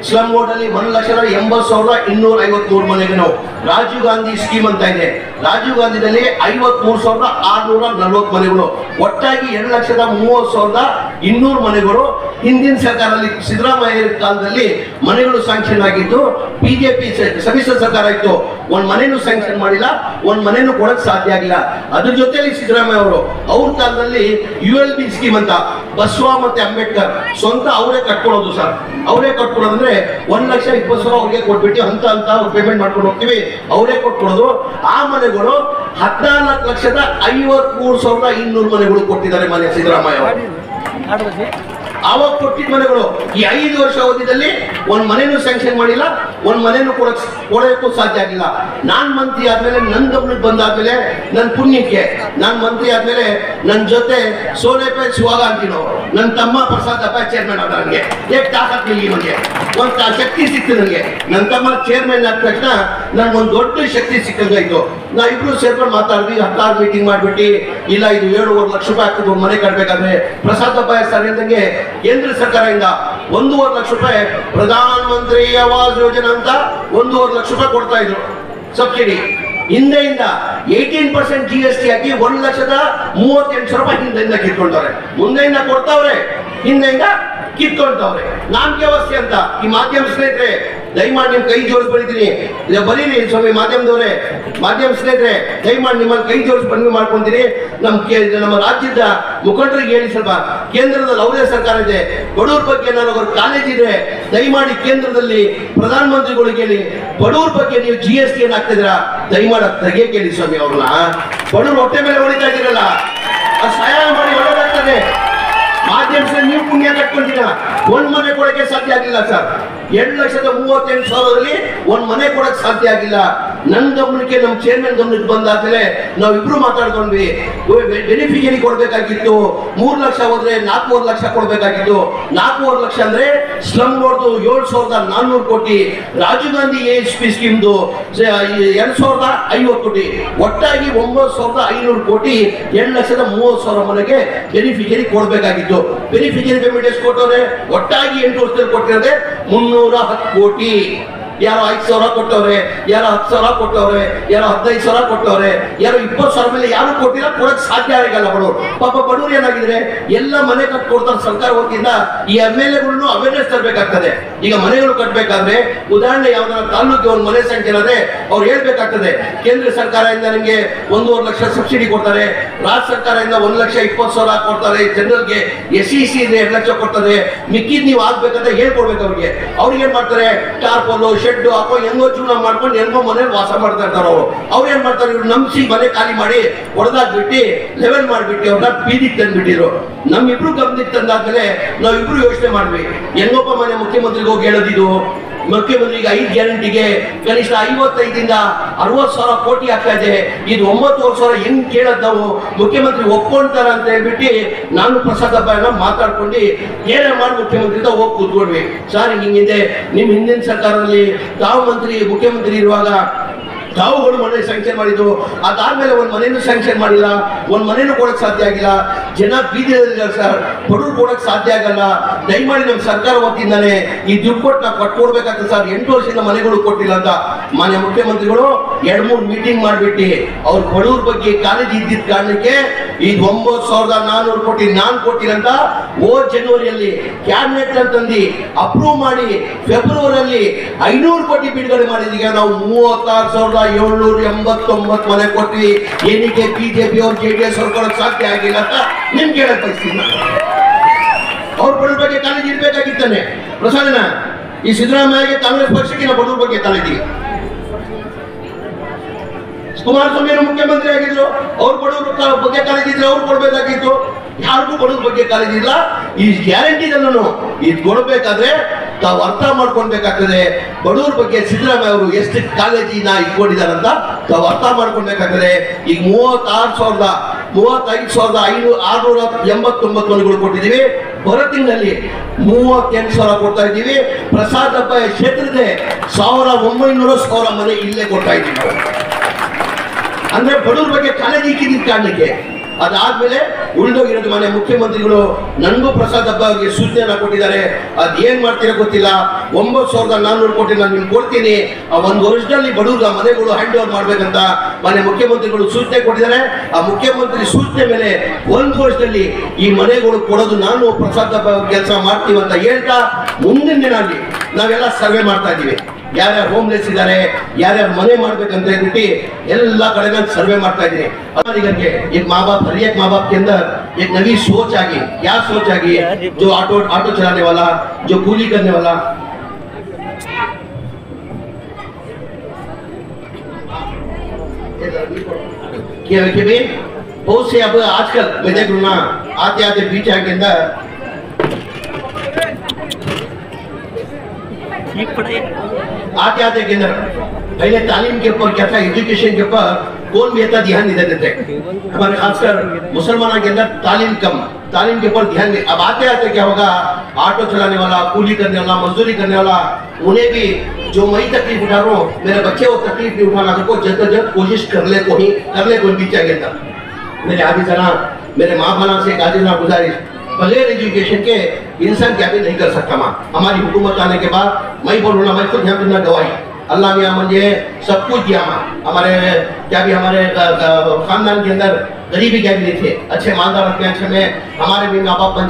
ಸ್ಲಮ್ ಬೋರ್ಡ್ ಅಲ್ಲಿ 1,80,253 ಮನೆಗಳು. ರಾಜೀವ್ ಗಾಂಧಿ ಸ್ಕೀಮ್ ಅಂತ ಇದೆ. ರಾಜೀವ್ ಗಾಂಧಿನಲ್ಲಿ 53,640 ಮನೆಗಳು. ಒಟ್ಟಾಗಿ 2,30,200 ಮನೆಗಳು ಹಿಂದಿನ ಸರ್ಕಾರದಲ್ಲಿ ಸಿದ್ದರಾಮಯ್ಯ ಕಾಲದಲ್ಲಿ ಮನೆಗಳು ಸ್ಯಾಂಕ್ಷನ್ ಆಗಿದ್ದು. ಬಿಜೆಪಿ ಸಮ್ಮಿಶ್ರ ಸರ್ಕಾರ ಇತ್ತು, ಒಂದ್ ಮನೆನೂ ಸ್ಯಾಂಕ್ಷನ್ ಮಾಡಿಲ್ಲ, ಒಂದ್ ಮನೆನೂ ಕೊಡಕ್ ಸಾಧ್ಯ ಆಗಿಲ್ಲ. ಅದ್ರ ಜೊತೆಲಿ ಸಿದ್ದರಾಮಯ್ಯ ಅವರು ಅವ್ರ ಕಾಲದಲ್ಲಿ ULB ಸ್ಕೀಮ್ ಅಂತ ಬಸವ ಮತ್ತೆ ಅಂಬೇಡ್ಕರ್ ಸ್ವಂತ ಅವರೇ ಕಟ್ಕೊಳ್ಳೋದು ಸರ್. ಅವರೇ ಕಟ್ಕೊಳ್ಳೋದಂದ್ರೆ 1,20,000 ಅವ್ರಿಗೆ ಕೊಟ್ಬಿಟ್ಟು ಹಂತ ಅವ್ರು ಪೇಮೆಂಟ್ ಮಾಡ್ಕೊಂಡು ಹೋಗ್ತೀವಿ, ಅವರೇ ಕೊಟ್ಕೊಡೋದು. ಆ ಮನೆಗಳು 14,53,200 ಮನೆಗಳು ಕೊಟ್ಟಿದ್ದಾರೆ ಮನೆ ಸಿದ್ದರಾಮಯ್ಯ ಅವರು. ಆವಾಗ ಕೊಟ್ಟಿದ್ದ ಮನೆಗಳು ಈ 5 ವರ್ಷ ಅವಧಿಯಲ್ಲಿ ಒಂದ್ ಮನೆನೂ ಸ್ಯಾಂಕ್ಷನ್ ಮಾಡಿಲ್ಲ, ಒಂದ್ ಮನೆನೂ ಕೊಡೋಕ್ಕೂ ಸಾಧ್ಯ ಆಗಿಲ್ಲ. ನಾನ್ ಮಂತ್ರಿ ಆದ್ಮೇಲೆ, ನನ್ ಗಮನಕ್ಕೆ ಬಂದಾದ್ಮೇಲೆ, ನನ್ ಪುಣ್ಯಕ್ಕೆ ನಾನ್ ಮಂತ್ರಿ ಆದ್ಮೇಲೆ ನನ್ ಜೊತೆ ಸೋನೆಪೆ ಶಿವಾಗ ಅಂತೀನೋ ನನ್ನ ತಮ್ಮ ಪ್ರಸಾದ್ ಅಪ್ಪ ಚೇರ್ಮನ್ ಆದ. ನನಗೆ ತಾಕತ್ ಇಲ್ಲಿ ನನಗೆ ಒಂದ್ ಶಕ್ತಿ ಸಿಕ್ತು. ನನಗೆ ನನ್ನ ತಮ್ಮ ಚೇರ್ಮನ್ ಆದ ತಕ್ಷಣ ನನ್ಗೊಂದು ದೊಡ್ಡ ಶಕ್ತಿ ಸಿಕ್ಕಂಗಾಯ್ತು. ನಾ ಇಬ್ರು ಸೇರ್ಕೊಂಡು ಮಾತಾಡಿದ್ವಿ, 16 ಮೀಟಿಂಗ್ ಮಾಡ್ಬಿಟ್ಟು, ಇಲ್ಲ ಇದು 7.5 ಲಕ್ಷ ರೂಪಾಯಿ ಆಗ್ತದೆ ಒಂದು ಮನೆ ಕಟ್ಬೇಕಾದ್ರೆ. ಪ್ರಸಾದ್ ಅಪ್ಪ ಸರ್ ಹೇಳ್ದಂಗೆ ಕೇಂದ್ರ ಸರ್ಕಾರದಿಂದ 1.5 ಲಕ್ಷ ರೂಪಾಯಿ ಪ್ರಧಾನ ಮಂತ್ರಿ ಆವಾಸ್ ಯೋಜನೆ ಅಂತ 1.5 ಲಕ್ಷ ರೂಪಾಯಿ ಕೊಡ್ತಾ ಇದ್ರು ಸಬ್ಸಿಡಿ. ಹಿಂದೆಯಿಂದ 18% GST ಹಾಕಿ 1,38,000 ರೂಪಾಯಿ ಹಿಂದೆಯಿಂದ ಕಿತ್ಕೊಳ್ತಾರೆ. ಮುಂದೆಯಿಂದ ಕೊಡ್ತಾವ್ರೆ, ಹಿಂದೆಯಿಂದ ಕಿತ್ಕೊಳ್ತಾವ್ರೆ. ನಾನ್ ವ್ಯವಸ್ಥೆ ಅಂತ ಈ ಮಾಧ್ಯಮ ಸ್ನೇಹಿತರೆ ದಯಮಾಡಿ ನಿಮ್ ಕೈ ಜೋಡಿಸಿ ಬರೀತೀನಿ, ಬರೀರಿ ಸ್ವಾಮಿ ಮಾಧ್ಯಮದವರೇ, ಮಾಧ್ಯಮ ಸ್ನೇಹಿತರೆ, ದಯಮಾಡಿ ನಿಮ್ಮಲ್ಲಿ ಕೈ ಜೋಡಿಸಿ ಮನವಿ ಮಾಡ್ಕೊಂತೀನಿ. ನಮ್ಮ ರಾಜ್ಯದ ಮುಖಂಡರಿಗೆ ಹೇಳಿ, ಸ್ವಲ್ಪ ಕೇಂದ್ರದಲ್ಲಿ ಅವರೇ ಸರ್ಕಾರ ಇದೆ, ಬಡವ್ರ ಬಗ್ಗೆ ಏನಾದ್ರು ಕಾಲೇಜ್ ಇದ್ರೆ ದಯಮಾಡಿ ಕೇಂದ್ರದಲ್ಲಿ ಪ್ರಧಾನಮಂತ್ರಿಗಳಿಗೆ ಹೇಳಿ, ಬಡವ್ರ ಬಗ್ಗೆ ನೀವು GST ಏನ್ ಹಾಕ್ತಿದ್ದೀರಾ ದಯಮಾಡಿ ತೆಗೆ ಕೇಳಿ ಸ್ವಾಮಿ ಅವ್ರನ್ನ. ಬಡವ್ರು ಹೊಟ್ಟೆ ಮೇಲೆ ಹೊಡಿತಾ ಇದ್ದೀರಲ್ಲ, ಅದು ಸಹಾಯ ಮಾಡಿ ಒಳ್ಳೆದಾಗ್ತದೆ. ಮಾಧ್ಯಮ ನೀವು ಪುಣ್ಯ ಕಟ್ಕೊಂತೀರ, ಒಂದ್ ಮನೆ ಕೊಡಕ್ಕೆ ಸಾಧ್ಯ ಆಗಿಲ್ಲ ಸರ್. 2,38,000ರಲ್ಲಿ ಒಂದ್ ಮನೆ ಕೊಡಕ್ ಸಾಧ್ಯ ಆಗಿಲ್ಲ. ನನ್ನ ಗಮನಕ್ಕೆ, ನಮ್ಮ ಚೇರ್ಮನ್ ಗಮನಕ್ಕೆ ಬಂದಾದ್ಮೇಲೆ ನಾವು ಇಬ್ರು ಮಾತಾಡ್ಕೊಂಡ್ವಿ. ಬೆನಿಫಿಷರಿ ಕೊಡ್ಬೇಕಾಗಿತ್ತು, 3 ಲಕ್ಷ ಹೋದ್ರೆ 4.5 ಲಕ್ಷ ಕೊಡ್ಬೇಕಾಗಿತ್ತು. 4.5 ಲಕ್ಷ ಅಂದ್ರೆ ಸ್ಲಮ್ ಬೋರ್ಡ್ 7,400 ಕೋಟಿ, ರಾಜೀವ್ ಗಾಂಧಿ ASP ಸ್ಕೀಮ್ದು 2,050 ಕೋಟಿ, ಒಟ್ಟಾಗಿ 9,500 ಕೋಟಿ 2,30,000 ಮನೆಗೆ ಬೆನಿಫಿಷರಿ ಕೊಡ್ಬೇಕಾಗಿತ್ತು. ಬೆನಿಫಿಷರಿ ಪೇಮೆಂಟ್ ಎಷ್ಟು ಕೊಟ್ಟವ್ರೆ? ಒಟ್ಟಾಗಿ 8 ವರ್ಷದಲ್ಲಿ ಕೊಟ್ಟಿರೋದೆ 310 ಕೋಟಿ. ಯಾರೋ 5,000 ಕೊಟ್ಟವ್ರೆ, ಯಾರೋ 10,000 ಕೊಟ್ಟವ್ರೆ, ಯಾರೋ 15,000 ಕೊಟ್ಟವ್ರೆ, ಯಾರೋ 20,000 ಮೇಲೆ ಯಾರು ಕೊಟ್ಟಿಲ್ಲ, ಕೊಡಕ್ ಸಾಧ್ಯ ಆಗಲ್ಲ. ಬಡವರು ಪಾಪ ಬಡವರು ಏನಾಗಿದ್ರೆ ಎಲ್ಲ ಮನೆ ಕಟ್ಕೊಡ್ತಾರೆ ಸರ್ಕಾರ ವತಿಯಿಂದ. ಈ MLAಗಳನ್ನು ಅವೇರ್ನೆಸ್ ತರಬೇಕಾಗ್ತದೆ. ಈಗ ಮನೆಗಳು ಕಟ್ಟಬೇಕಾದ್ರೆ ಉದಾಹರಣೆ ಯಾವ್ದಾರ ತಾಲೂಕಿಗೆ ಒಂದು ಮನೆ ಸಂಖ್ಯೆ ಅಂದ್ರೆ ಅವ್ರು ಹೇಳ್ಬೇಕಾಗ್ತದೆ, ಕೇಂದ್ರ ಸರ್ಕಾರದಿಂದ ನಿಮಗೆ 1.5 ಲಕ್ಷ ಸಬ್ಸಿಡಿ ಕೊಡ್ತಾರೆ, ರಾಜ್ಯ ಸರ್ಕಾರದಿಂದ 1,20,000 ಕೊಡ್ತಾರೆ, ಜನರಲ್ಗೆ SEC ಇದೆ 2 ಲಕ್ಷ ಕೊಡ್ತಾರೆ, ಮಿಕ್ಕಿದ್ ನೀವು ಆಗ್ಬೇಕಂತ ಹೇಳ್ಕೊಡ್ಬೇಕು ಅವ್ರಿಗೆ. ಅವ್ರಿಗೆ ಏನ್ ಮಾಡ್ತಾರೆ, ಟಾರ್ಪೋಲು ಶೆಡ್ ಹಾಕೋ ಹೆಂಗೋ ಜೀವನ ಮಾಡ್ಕೊಂಡು ಹೆಂಗೋ ಮನೇಲಿ ವಾಸ ಮಾಡ್ತಾ ಇರ್ತಾರ. ಅವ್ರು ಏನ್ ಮಾಡ್ತಾರೆ, ಇವ್ರು ನಂಬಿಸಿ ಮನೆ ಖಾಲಿ ಮಾಡಿ ಹೊಡೆದಾಕ್ಬಿಟ್ಟು ಲೆವೆಲ್ ಮಾಡ್ಬಿಟ್ಟು ಅವ್ರನ್ನ ಬೀದಿಗೆ ತಂದ್ಬಿಟ್ಟಿದ್ರು. ನಮ್ಮಿಬ್ರು ಗಮನಕ್ಕೆ ತಂದಾದ್ಮೇಲೆ ನಾವಿಬ್ರು ಯೋಚನೆ ಮಾಡ್ವಿ, ಹೆಂಗೊಬ್ಬ ಮನೆ ಮುಖ್ಯಮಂತ್ರಿಗೆ ಹೋಗಿ ಹೇಳೋದಿದು. ಮುಖ್ಯಮಂತ್ರಿಗೆ 5 ಗ್ಯಾರಂಟಿಗೆ ಕನಿಷ್ಠ 55ರಿಂದ 60,000 ಕೋಟಿ ಆಗ್ತಾ ಇದೆ. ಇದು 9,000 ಹೆಂಗ್ ಕೇಳೋದು ನಾವು? ಮುಖ್ಯಮಂತ್ರಿ ಒಪ್ಕೊಂತಾರ ಅಂತ ಹೇಳ್ಬಿಟ್ಟು ನಾನು ಪ್ರಸಾದ್ ಹಬ್ಬ ಮಾತಾಡ್ಕೊಂಡು ಏನೇ ಮಾಡಿ ಮುಖ್ಯಮಂತ್ರಿ ಹೋಗಿ ಕೂತ್ಕೊಂಡ್ವಿ. ಸರ್ ಹಿಂಗಿದೆ, ನಿಮ್ ಹಿಂದಿನ ಸರ್ಕಾರದಲ್ಲಿ ತಾವು ಮುಖ್ಯಮಂತ್ರಿ ಇರುವಾಗ ತಾವುಗಳು ಮನೆ ಸ್ಯಾಂಕ್ಷನ್ ಮಾಡಿದ್ದು, ಅದಾದ್ಮೇಲೆ ಒಂದ್ ಮನೇನು ಸ್ಯಾಂಕ್ಷನ್ ಮಾಡಿಲ್ಲ, ಒಂದ್ ಮನೇನು ಕೊಡಕ್ ಸಾಧ್ಯ ಆಗಿಲ್ಲ. ಜನ ಬೀದಿಗಳಿದ್ದಾರೆ ಸರ್, ಬಡವ್ರು ಕೊಡಕ್ ಸಾಧ್ಯ ಆಗಲ್ಲ. ದಯಮಾಡಿ ನಮ್ಮ ಸರ್ಕಾರ ವತಿಯಿಂದಾನೆ ಈ ದುಡ್ಡು ಕೊಟ್ಟು ನಾವು ಕೊಟ್ಕೊಡ್ಬೇಕಾಗ್ತದೆ ಸರ್. 8 ವರ್ಷದಿಂದ ಮನೆಗಳು ಕೊಟ್ಟಿಲ್ಲ ಅಂತ ಮಾನ್ಯ ಮುಖ್ಯಮಂತ್ರಿಗಳು 2-3 ಮೀಟಿಂಗ್ ಮಾಡ್ಬಿಟ್ಟು ಅವ್ರ ಬಡವ್ರ ಬಗ್ಗೆ ಕಾಳಜಿ ಇದ್ದಿದ್ದ ಕಾರಣಕ್ಕೆ ಈ 9,400 ಕೋಟಿ ನಾನು ಕೊಟ್ಟಿಲ್ಲ ಅಂತ ಜನವರಿಯಲ್ಲಿ ಕ್ಯಾಬಿನೆಟ್ ಅಂತಂದು ಅಪ್ರೂವ್ ಮಾಡಿ ಫೆಬ್ರವರಿಯಲ್ಲಿ 500 ಕೋಟಿ ಬಿಡುಗಡೆ ಮಾಡಿದೀಗ ನಾವು 36,789 ಮನೆ ಕೊಟ್ವಿ. ಏನಕ್ಕೆ BJP ಅವ್ರು JDS ಅವ್ರು ಕೊಡಕ್ ಸಾಧ್ಯ ಆಗಿಲ್ಲ ಅಂತ ನಿಮ್ಗೆ ಹೇಳಕ್ ಬಯಸ್ತೀನಿ. ಅವ್ರ ಬಡವ್ರ ಬಗ್ಗೆ ಕಾಳಜಿ ಇರ್ಬೇಕಾಗಿತ್ತಾನೆ. ಪ್ರಸಾದನ ಈ ಸಿದ್ದರಾಮಯ್ಯಗೆ ಕಾಂಗ್ರೆಸ್ ಪಕ್ಷಕ್ಕೆ ನಾವು ಬಡವ್ರ ಬಗ್ಗೆ ಕಾಳಜಿ. ಕುಮಾರಸ್ವಾಮಿ ಮುಖ್ಯಮಂತ್ರಿ ಆಗಿದ್ರು, ಅವ್ರ ಬಡವ್ರ ಬಗ್ಗೆ ಕಾಳಜಿ ಇದ್ರೆ ಅವ್ರು ಕೊಡ್ಬೇಕಾಗಿತ್ತು. ಯಾರಿಗೂ ಬಡವ್ರ ಬಗ್ಗೆ ಕಾಳಜಿ ಇಲ್ಲ. ಈ ಗ್ಯಾರಂಟಿಗಳನ್ನು ಇದು ಕೊಡ್ಬೇಕಾದ್ರೆ ತಾವು ಅರ್ಥ ಮಾಡ್ಕೊಳ್ಬೇಕಾಗ್ತದೆ. ಬಡವ್ರ ಬಗ್ಗೆ ಸಿದ್ದರಾಮಯ್ಯ ಅವರು ಎಷ್ಟು ಕಾಳಜಿನ ಇಟ್ಕೊಂಡಿದಾರಂತ ತಾವು ಅರ್ಥ ಮಾಡ್ಕೊಳ್ಬೇಕಾಗ್ತದೆ. ಈಗ 35,689 ಮನೆಗಳು ಕೊಟ್ಟಿದ್ದೀವಿ. ಬರೋ ತಿಂಗಳಲ್ಲಿ 38,000 ಕೊಡ್ತಾ ಇದ್ದೀವಿ. ಪ್ರಸಾದ್ ಹಬ್ಬ ಕ್ಷೇತ್ರದ 1,900 ಮನೆ ಇಲ್ಲೇ ಕೊಡ್ತಾ ಇದ್ದೀವಿ. ಅಂದ್ರೆ ಬಡವ್ರ ಬಗ್ಗೆ ಕಾಳಜಿ ಇಕ್ಕಿದ್ದ ಕಾರಣಕ್ಕೆ. ಅದಾದ್ಮೇಲೆ ಉಳಿದೋಗಿರೋದು ಮನೆ ಮುಖ್ಯಮಂತ್ರಿಗಳು ನನಗೂ ಪ್ರಸಾದ್ ಹಬ್ಬ ಅವರಿಗೆ ಸೂಚನೆಯನ್ನ ಕೊಟ್ಟಿದ್ದಾರೆ. ಅದೇನ್ ಮಾಡ್ತೀರಾ ಗೊತ್ತಿಲ್ಲ, 9,400 ಕೋಟಿ ನಾನು ನಿಮ್ಗೆ ಕೊಡ್ತೀನಿ, ಆ 1 ವರ್ಷದಲ್ಲಿ ಬಡವ್ರ ಮನೆಗಳು ಹ್ಯಾಂಡ್ ಓವರ್ ಮಾಡ್ಬೇಕಂತ ಮನೆ ಮುಖ್ಯಮಂತ್ರಿಗಳು ಸೂಚನೆ ಕೊಟ್ಟಿದ್ದಾರೆ. ಆ ಮುಖ್ಯಮಂತ್ರಿ ಸೂಚನೆ ಮೇಲೆ 1 ವರ್ಷದಲ್ಲಿ ಈ ಮನೆಗಳು ಕೊಡೋದು ನಾನು ಪ್ರಸಾದ್ ಹಬ್ಬ ಕೆಲಸ ಮಾಡ್ತೀವಿ ಅಂತ ಹೇಳ್ತಾ ಮುಂದಿನ ದಿನ ನಾವೆಲ್ಲ ಸರ್ವೆ ಮಾಡ್ತಾ ಇದ್ದೀವಿ. ಯಾರ್ಯಾರು ಹೋಮ್ಲೆಸ್ ಇದ್ದಾರೆ, ಯಾರ್ಯಾರು ಮನೆ ಮಾಡ್ಬೇಕಂತ ಹೇಳ್ಬಿಟ್ಟು ಎಲ್ಲ ಕಡೆ ನಾನು ಸರ್ವೆ ಮಾಡ್ತಾ ಇದ್ದೀನಿ. एक माँ बाप, हर एक माँ बाप के अंदर एक नवी सोच आ गई. क्या सोच आ गई? जो ऑटो चलाने वाला, जो कूली करने वाला, कि भाई बहुत से अब आजकल मैं देख लू ना, आते आते पीछे के अंदर आते के अंदर पहले तालीम के ऊपर क्या था, एजुकेशन के ऊपर कौन भी इतना ध्यान नहीं देते थे. हमारे खासकर मुसलमानों के अंदर तालीम कम, तालीम के ऊपर ध्यान नहीं. अब आते आते क्या होगा, ऑटो चलाने वाला, कूली करने वाला, मजदूरी करने वाला, उन्हें भी जो मैं तकलीफ उठा रहा हूँ, मेरे बच्चे वो तकलीफ नहीं उठाना सको. जद्दोजहद कोशिश कर ले कोई बीच के अंदर. मेरे आदि जना, मेरे माँ बाला से गाजिना गुजारिश, बगैर एजुकेशन के इंसान क्या भी नहीं कर सकता. माँ हमारी हुकूमत आने के बाद मैं बोलूँ ना, मैं खुद यहाँ पे गवाही अल्लाह ने मुझे सब कुछ दिया. माँ हमारे क्या भी हमारे खानदान के अंदर गरीबी क्या भी नहीं थे, अच्छे मालदार रखते अच्छे में हमारे भी माँ बाप बन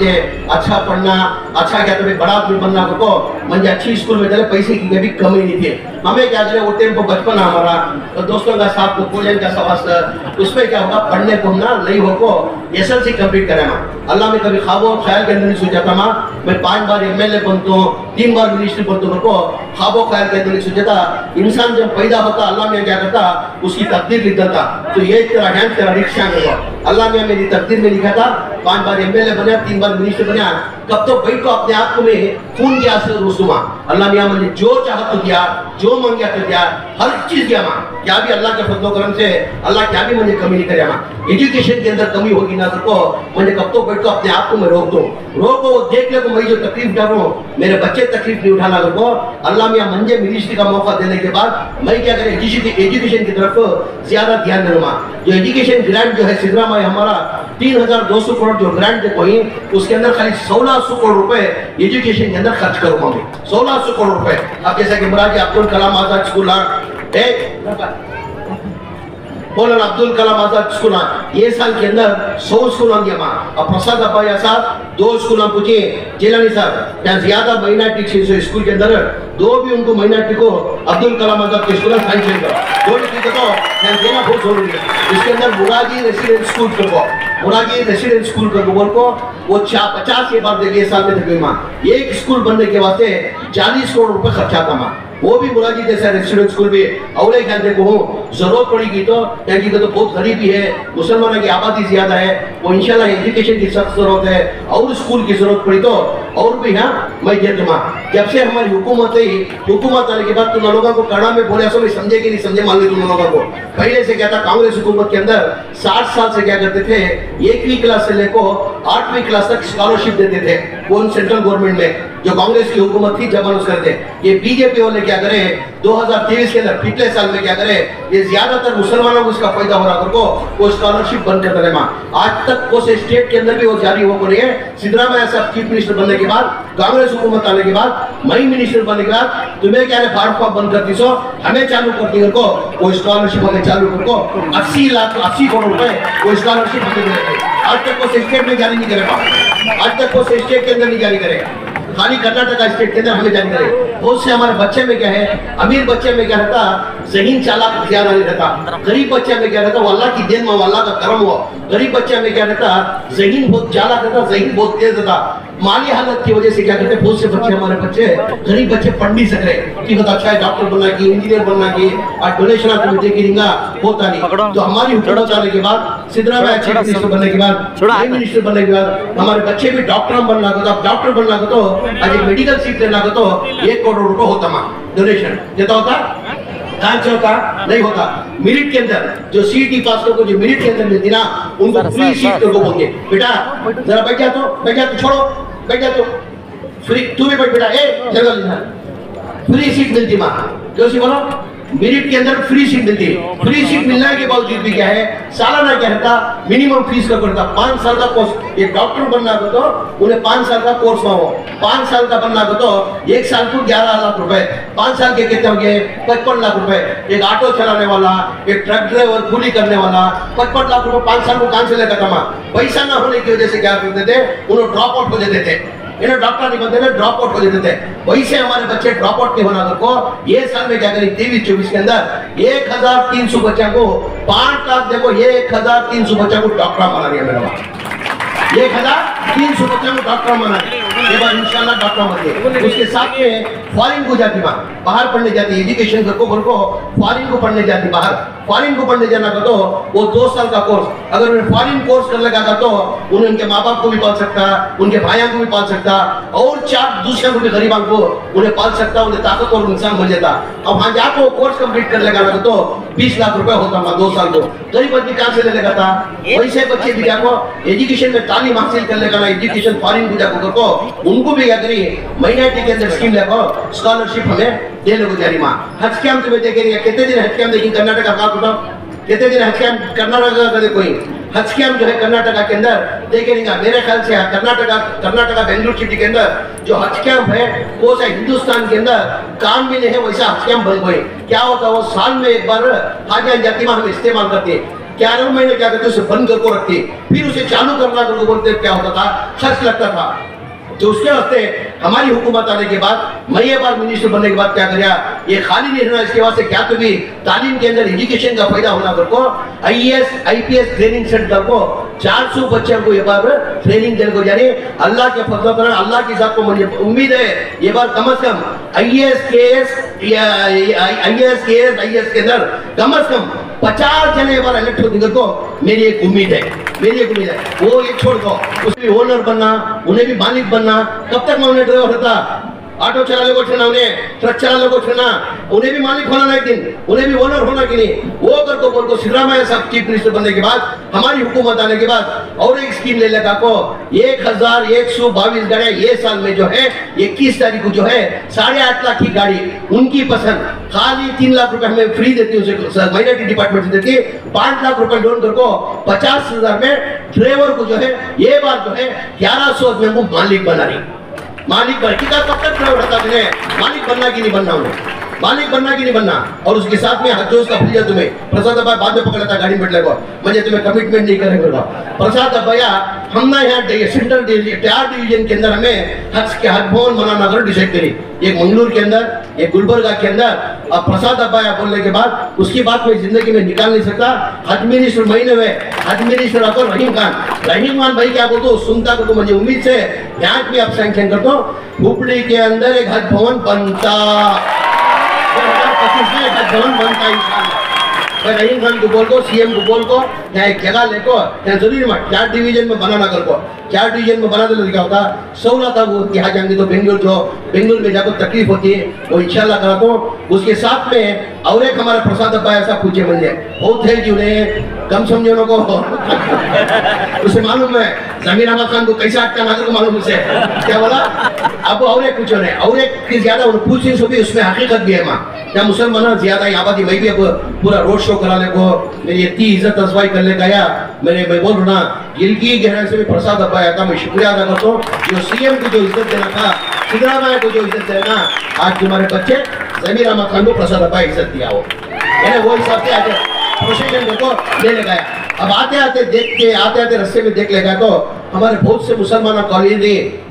अच्छा पढ़ना, अच्छा क्या तो बड़ा आदमी बनना को मंजे अच्छी स्कूल में चले, पैसे की भी कमी नहीं थी। हमें क्या चले वो टेम्पो बचपन हमारा तो दोस्तों का साथ में भोजन का सवास, उसमें क्या होगा पढ़ने को ना नहीं हो को SLC कंप्लीट करे माँ। अल्लाह में कभी ख्वाबों ख्याल के अंदर नहीं सोचा था माँ मैं 5 बार MLA बनता हूँ, 3 बार मिनिस्टर बनता हूँ, ख्वाबों ख्याल के अंदर नहीं सोचा था। इंसान जब पैदा होता अल्लाह में क्या करता उसकी तकदीर लिख देता, तो ये तेरा हैंड तेरा रिक्शा में अल्लाह ने मेरी तकदीर में लिखा था 5 बार MLA बना, 3 बार मिनिस्टर बना, कब तो बैठ को अपने आप को में खून दिया से रुसुमा अल्लाह मियां मुझे जो चाहा तो दिया, जो मांगा तो दिया, हर चीज दिया माँ। क्या भी अल्लाह के फजलो करम से अल्लाह क्या भी मुझे कमी नहीं करे माँ। एजुकेशन के अंदर कमी होगी ना तो मुझे कब तो बैठ को अपने आप को मैं रोक दूं, रोको देख ले को मैं जो तकलीफ उठा रहा हूँ मेरे बच्चे तकलीफ नहीं उठाना को अल्लाह मियां मंजे मिनिस्ट्री का मौका देने के बाद मैं क्या करें एजुकेशन की तरफ ज्यादा ध्यान दूंगा। जो एजुकेशन ग्रांट जो है सिद्धरामैया हमारा 3200 करोड़ जो ग्रांट देखो ही उसके अंदर खाली 1600 करोड़ रुपए एजुकेशन के अंदर खर्च करूंगा मैं, 1600 करोड़ रुपए। अब जैसा कि मुराजी अब्दुल कलाम आजाद स्कूल बोलन अब्दुल कलाम आजाद स्कूल ये साल के अंदर 100 स्कूल दिया माँ। अब प्रसाद अब्बाया साहब 2 स्कूल पूछे जिलानी साहब क्या ज्यादा माइनॉरिटी स्कूल के अंदर 2 भी उनको माइनॉरिटी को अब्दुल कलाम आजाद के स्कूल साइंस सेंटर देना बहुत जरूरी है। इसके अंदर मुराजी रेसिडेंट स्कूल को मुराजी रेसिडेंट स्कूल का गोबर को वो 50 के बाद देखिए साल में थे माँ। एक स्कूल बनने के वास्ते 40 करोड़ रुपए खर्चा था माँ। वो भी मुराजी जैसा रेसिडेंट स्कूल भी अवले ख्याल देखो जरूरत पड़ेगी तो क्योंकि तो बहुत गरीबी है, मुसलमानों की आबादी ज्यादा है, वो इंशाल्लाह एजुकेशन की सख्त जरूरत है और स्कूल की जरूरत पड़ी तो और भी हाँ मैं दे दूंगा। जब से हमारी हुकूमत आने के बाद तुम लोगों को कड़ा में बोले समझ समझे कि नहीं समझे मान लो तुम लोगों को। पहले से क्या था कांग्रेस हुकूमत के अंदर 60 साल से क्या करते थे 1वीं क्लास से लेकर 8वीं क्लास तक स्कॉलरशिप देते थे कौन सेंट्रल गवर्नमेंट में जो कांग्रेस की हुकूमत थी जब अनुस करते। ये बीजेपी वाले क्या करे 2023 के अंदर पिछले साल में क्या करे ये ज्यादातर मुसलमानों को इसका फायदा हो रहा को वो स्कॉलरशिप बंद कर रहे माँ। आज तक वो स्टेट के अंदर भी वो जारी हो रही है। सिद्धरामैया साहब चीफ मिनिस्टर बनने के बाद कांग्रेस हुकूमत आने के बाद मई मिनिस्टर बनने के बाद तुम्हें क्या है फार्म फॉर्म बंद करती सो हमें चालू करती को वो स्कॉलरशिप हमें चालू को 80 करोड़ रुपए वो स्कॉलरशिप हमें आज तक वो स्टेट में जारी नहीं करेगा, आज तक वो स्टेट के अंदर नहीं जारी करेगा, खाली कर्नाटका स्टेट के अंदर हमें जारी करे। बहुत से हमारे बच्चे में क्या है अमीर बच्चे में क्या रहता ज़हीन चालाक ज्यादा नहीं रहता, गरीब बच्चे में क्या रहता वो अल्लाह की देन में अल्लाह का करम हुआ। गरीब बच्चे में क्या रहता ज़हीन बहुत चालाक रहता, ज़हीन बहुत तेज रहता। माली हालत की वजह से क्या करते बहुत से बच्चे हमारे बच्चे गरीब बच्चे पढ़ नहीं सक रहे कि अच्छा है डॉक्टर बनना की इंजीनियर बनना की और डोनेशन आपको देगी रिंगा होता नहीं। तो हमारी हुकूमत आने के बाद सिद्धरामैया चीफ मिनिस्टर बनने के बाद प्राइम मिनिस्टर बनने के बाद हमारे बच्चे भी डॉक्टर बनना को तो डॉक्टर बनना को तो आज एक मेडिकल सीट लेना को तो 1 करोड़ रुपए होता माँ डोनेशन देता होता कहाँ से होता नहीं होता। मेरिट के अंदर जो सीटी पास को जो मेरिट के अंदर मिलती ना उनको फ्री सीट को बोलते बेटा जरा बैठ जा तो छोड़ो बैठ जा तो फ्री तू भी बैठ बेटा जगह फ्री सीट मिलती माँ क्यों सी बोलो मेरिट के अंदर फ्री सीट मिलती है। फ्री सीट मिलने के बावजूद भी क्या है सालाना क्या रहता मिनिमम फीस का करता 5 साल का कोर्स। एक डॉक्टर बनना को तो उन्हें 5 साल का कोर्स में हो, 5 साल का बनना को तो 1 साल को 11 लाख रुपए, 5 साल के कितने हो गए 55 लाख रुपए। एक ऑटो चलाने वाला एक ट्रक ड्राइवर कूली करने वाला 55 लाख रुपए 5 साल को कहां से लेकर कमा। पैसा ना होने की वजह से क्या करते थे उन्हें ड्रॉप आउट हो जाते थे, इन्हें डॉक्टर नहीं बनते थे ड्रॉप आउट हो जाते थे। वैसे हमारे बच्चे ड्रॉप आउट नहीं होना को ये साल में क्या करें 23-24 के अंदर 1300 बच्चों को 5 लाख देखो 1300 बच्चों को डॉक्टर बना दिया मेरा 1300 बच्चों को डॉक्टर बना दिया इंशाल्लाह डॉक्टर बन गए। उसके साथ में फॉरेन को जाती माँ बाहर पढ़ने जाती एजुकेशन को फॉरेन को पढ़ने जाती बाहर फॉरेन को पढ़ने जाना का तो वो 2 साल का कोर्स अगर उन्हें फॉरेन कोर्स कर लगा तो उन्हें उनके माँ बाप को भी पाल सकता उनके भाइयों को भी पाल सकता और 4 दूसरे को भी गरीबों को उन्हें पाल सकता उन्हें ताकतवर इंसान बन जाता। अब वहां जाकर कोर्स कंप्लीट कर लेगा तो 20 लाख रुपए होता था 2 साल को। गरीब आदमी कहां से ले लेगा था वैसे बच्चे भी जाको एजुकेशन में तालीम हासिल कर लेगा ना एजुकेशन फॉरेन को जाकर को उनको भी क्या करिए माइनॉरिटी के अंदर स्कीम लेको स्कॉलरशिप हमें दे लोग जारी माँ। हज कैंप तुम्हें देखेंगे कितने दिन हज कैंप देखिए कर्नाटका का बताओ कितने दिन हज कैंप कर्नाटका का कोई हज कैंप जो है कर्नाटका के अंदर देखेंगे मेरे ख्याल से कर्नाटका बेंगलुरु सिटी के अंदर जो हज कैंप है वो सा हिंदुस्तान के अंदर काम भी नहीं है वैसा हज कैंप बन गए। क्या होता है वो साल में एक बार हाजिया जाति में हम इस्तेमाल करते हैं 11 महीने क्या करते उसे बंद करके रखते, फिर उसे चालू करना करके बोलते, क्या होता था, खर्च लगता था। तो उसके वास्ते हमारी हुकूमत आने के बाद, मैं ये बार मिनिस्टर बनने के बाद क्या किया, ये खाली नहीं रहना, इसके वास्ते क्या तो भी तालीम के अंदर एजुकेशन का फायदा होना करको IAS IPS ट्रेनिंग सेंटर को 400 बच्चों को ये बार ट्रेनिंग देने को, यानी अल्लाह के फजल पर, अल्लाह की जात को मुझे उम्मीद है ये बार कम से कम IAS KS IAS के अंदर कम से कम 50 जने बार इलेक्ट होने को मेरी एक उम्मीद है, मेरी एक उम्मीद है। वो एक छोड़ दो, उसमें ओनर बनना, उन्हें भी मालिक बनना, कब तक मैं उन्हें ड्राइवर होता, ऑटो चलाने को छुना, उन्हें ट्रक चलाने को छुना, उन्हें भी मालिक होना ना एक दिन, उन्हें भी ओनर होना कि नहीं, वो कर को बोल को सिद्धरामैया साहब चीफ मिनिस्टर बनने के बाद, हमारी हुकूमत आने के बाद और एक स्कीम ले लगा को 1122 गाड़ियां ये साल में जो है 21 तारीख को जो है 8.5 लाख की गाड़ी उनकी पसंद, खाली 3 लाख रुपए हमें फ्री देती है, उसे माइनॉरिटी डिपार्टमेंट से देती है, 5 लाख रुपए लोन कर को 50,000 में ड्राइवर को जो है ये बार जो है 1100 में वो मालिक बना रही, मालिक बन की कब तक ड्राइवर होता है, मालिक बनना कि नहीं बनना, उन्हें मालिक बनना कि नहीं बनना। और उसके साथ में हजोज का भैया तुम्हें प्रसाद अब्बाई बाद में पकड़ लेता गाड़ी में बैठने को, मुझे तुम्हें कमिटमेंट नहीं करेगा प्रसाद अब्बाई, हमने यहाँ सेंट्रल TR डिवीजन के अंदर हमें हज भवन बनाना कर डिसाइड करी, एक मंगलूर के अंदर, एक गुलबर्गा के अंदर। अब प्रसाद अब्बाई बोलने के बाद उसकी बात मैं जिंदगी में निकाल नहीं सकता। हज मिनिस्टर महीने में हज मिनिस्टर आता रहीम खान भाई क्या बोलते सुनता तो मुझे उम्मीद से यहाँ भी आप सैंक्शन कर दो, हुपड़ी के अंदर एक हज भवन बनता, 2025 में हज भवन बनता इंशाल्लाह। मैं रहीम खान को बोल को, CM को बोल को, यहाँ एक जगह लेको, यहाँ जरूरी मत 4 डिवीजन में बनाना कर को, 4 डिवीजन में बना देने क्या होता, सहूलत था वो यहाँ जाएंगे तो बेंगलुरु में जाकर तकलीफ होती है, वो इंशाल्लाह करा दो। उसके साथ में और एक हमारे प्रसाद अब्बाई ऐसा पूछे मुझे बहुत है जी, उन्हें कम समझो को उसे मालूम है जमीर अहमद खान को कैसा अटका नागर को मालूम उसे क्या बोला। अब और एक पूछो ने, और एक की ज्यादा पूछने से भी उसमें हकीकत भी है माँ, क्या मुसलमान ज्यादा आबादी मैं भी अब पूरा रोड शो करा ले को, मेरी इतनी इज्जत अफजाई कर ले गया, मैं बोल रहा दिल की गहराई से भी प्रसाद अब्बाई का मैं शुक्रिया अदा करता हूँ, जो CM को जो इज्जत देना था, सिद्धरामैया को जो इज्जत देना, आज तुम्हारे बच्चे जमीर अहमद खान को प्रसाद अब्बाई इज्जत दिया हो, वो हिसाब से आज प्रोसेशन को ले ले गया। अब आते आते रास्ते में देख लेगा तो हमारे बहुत से मुसलमान कॉलेज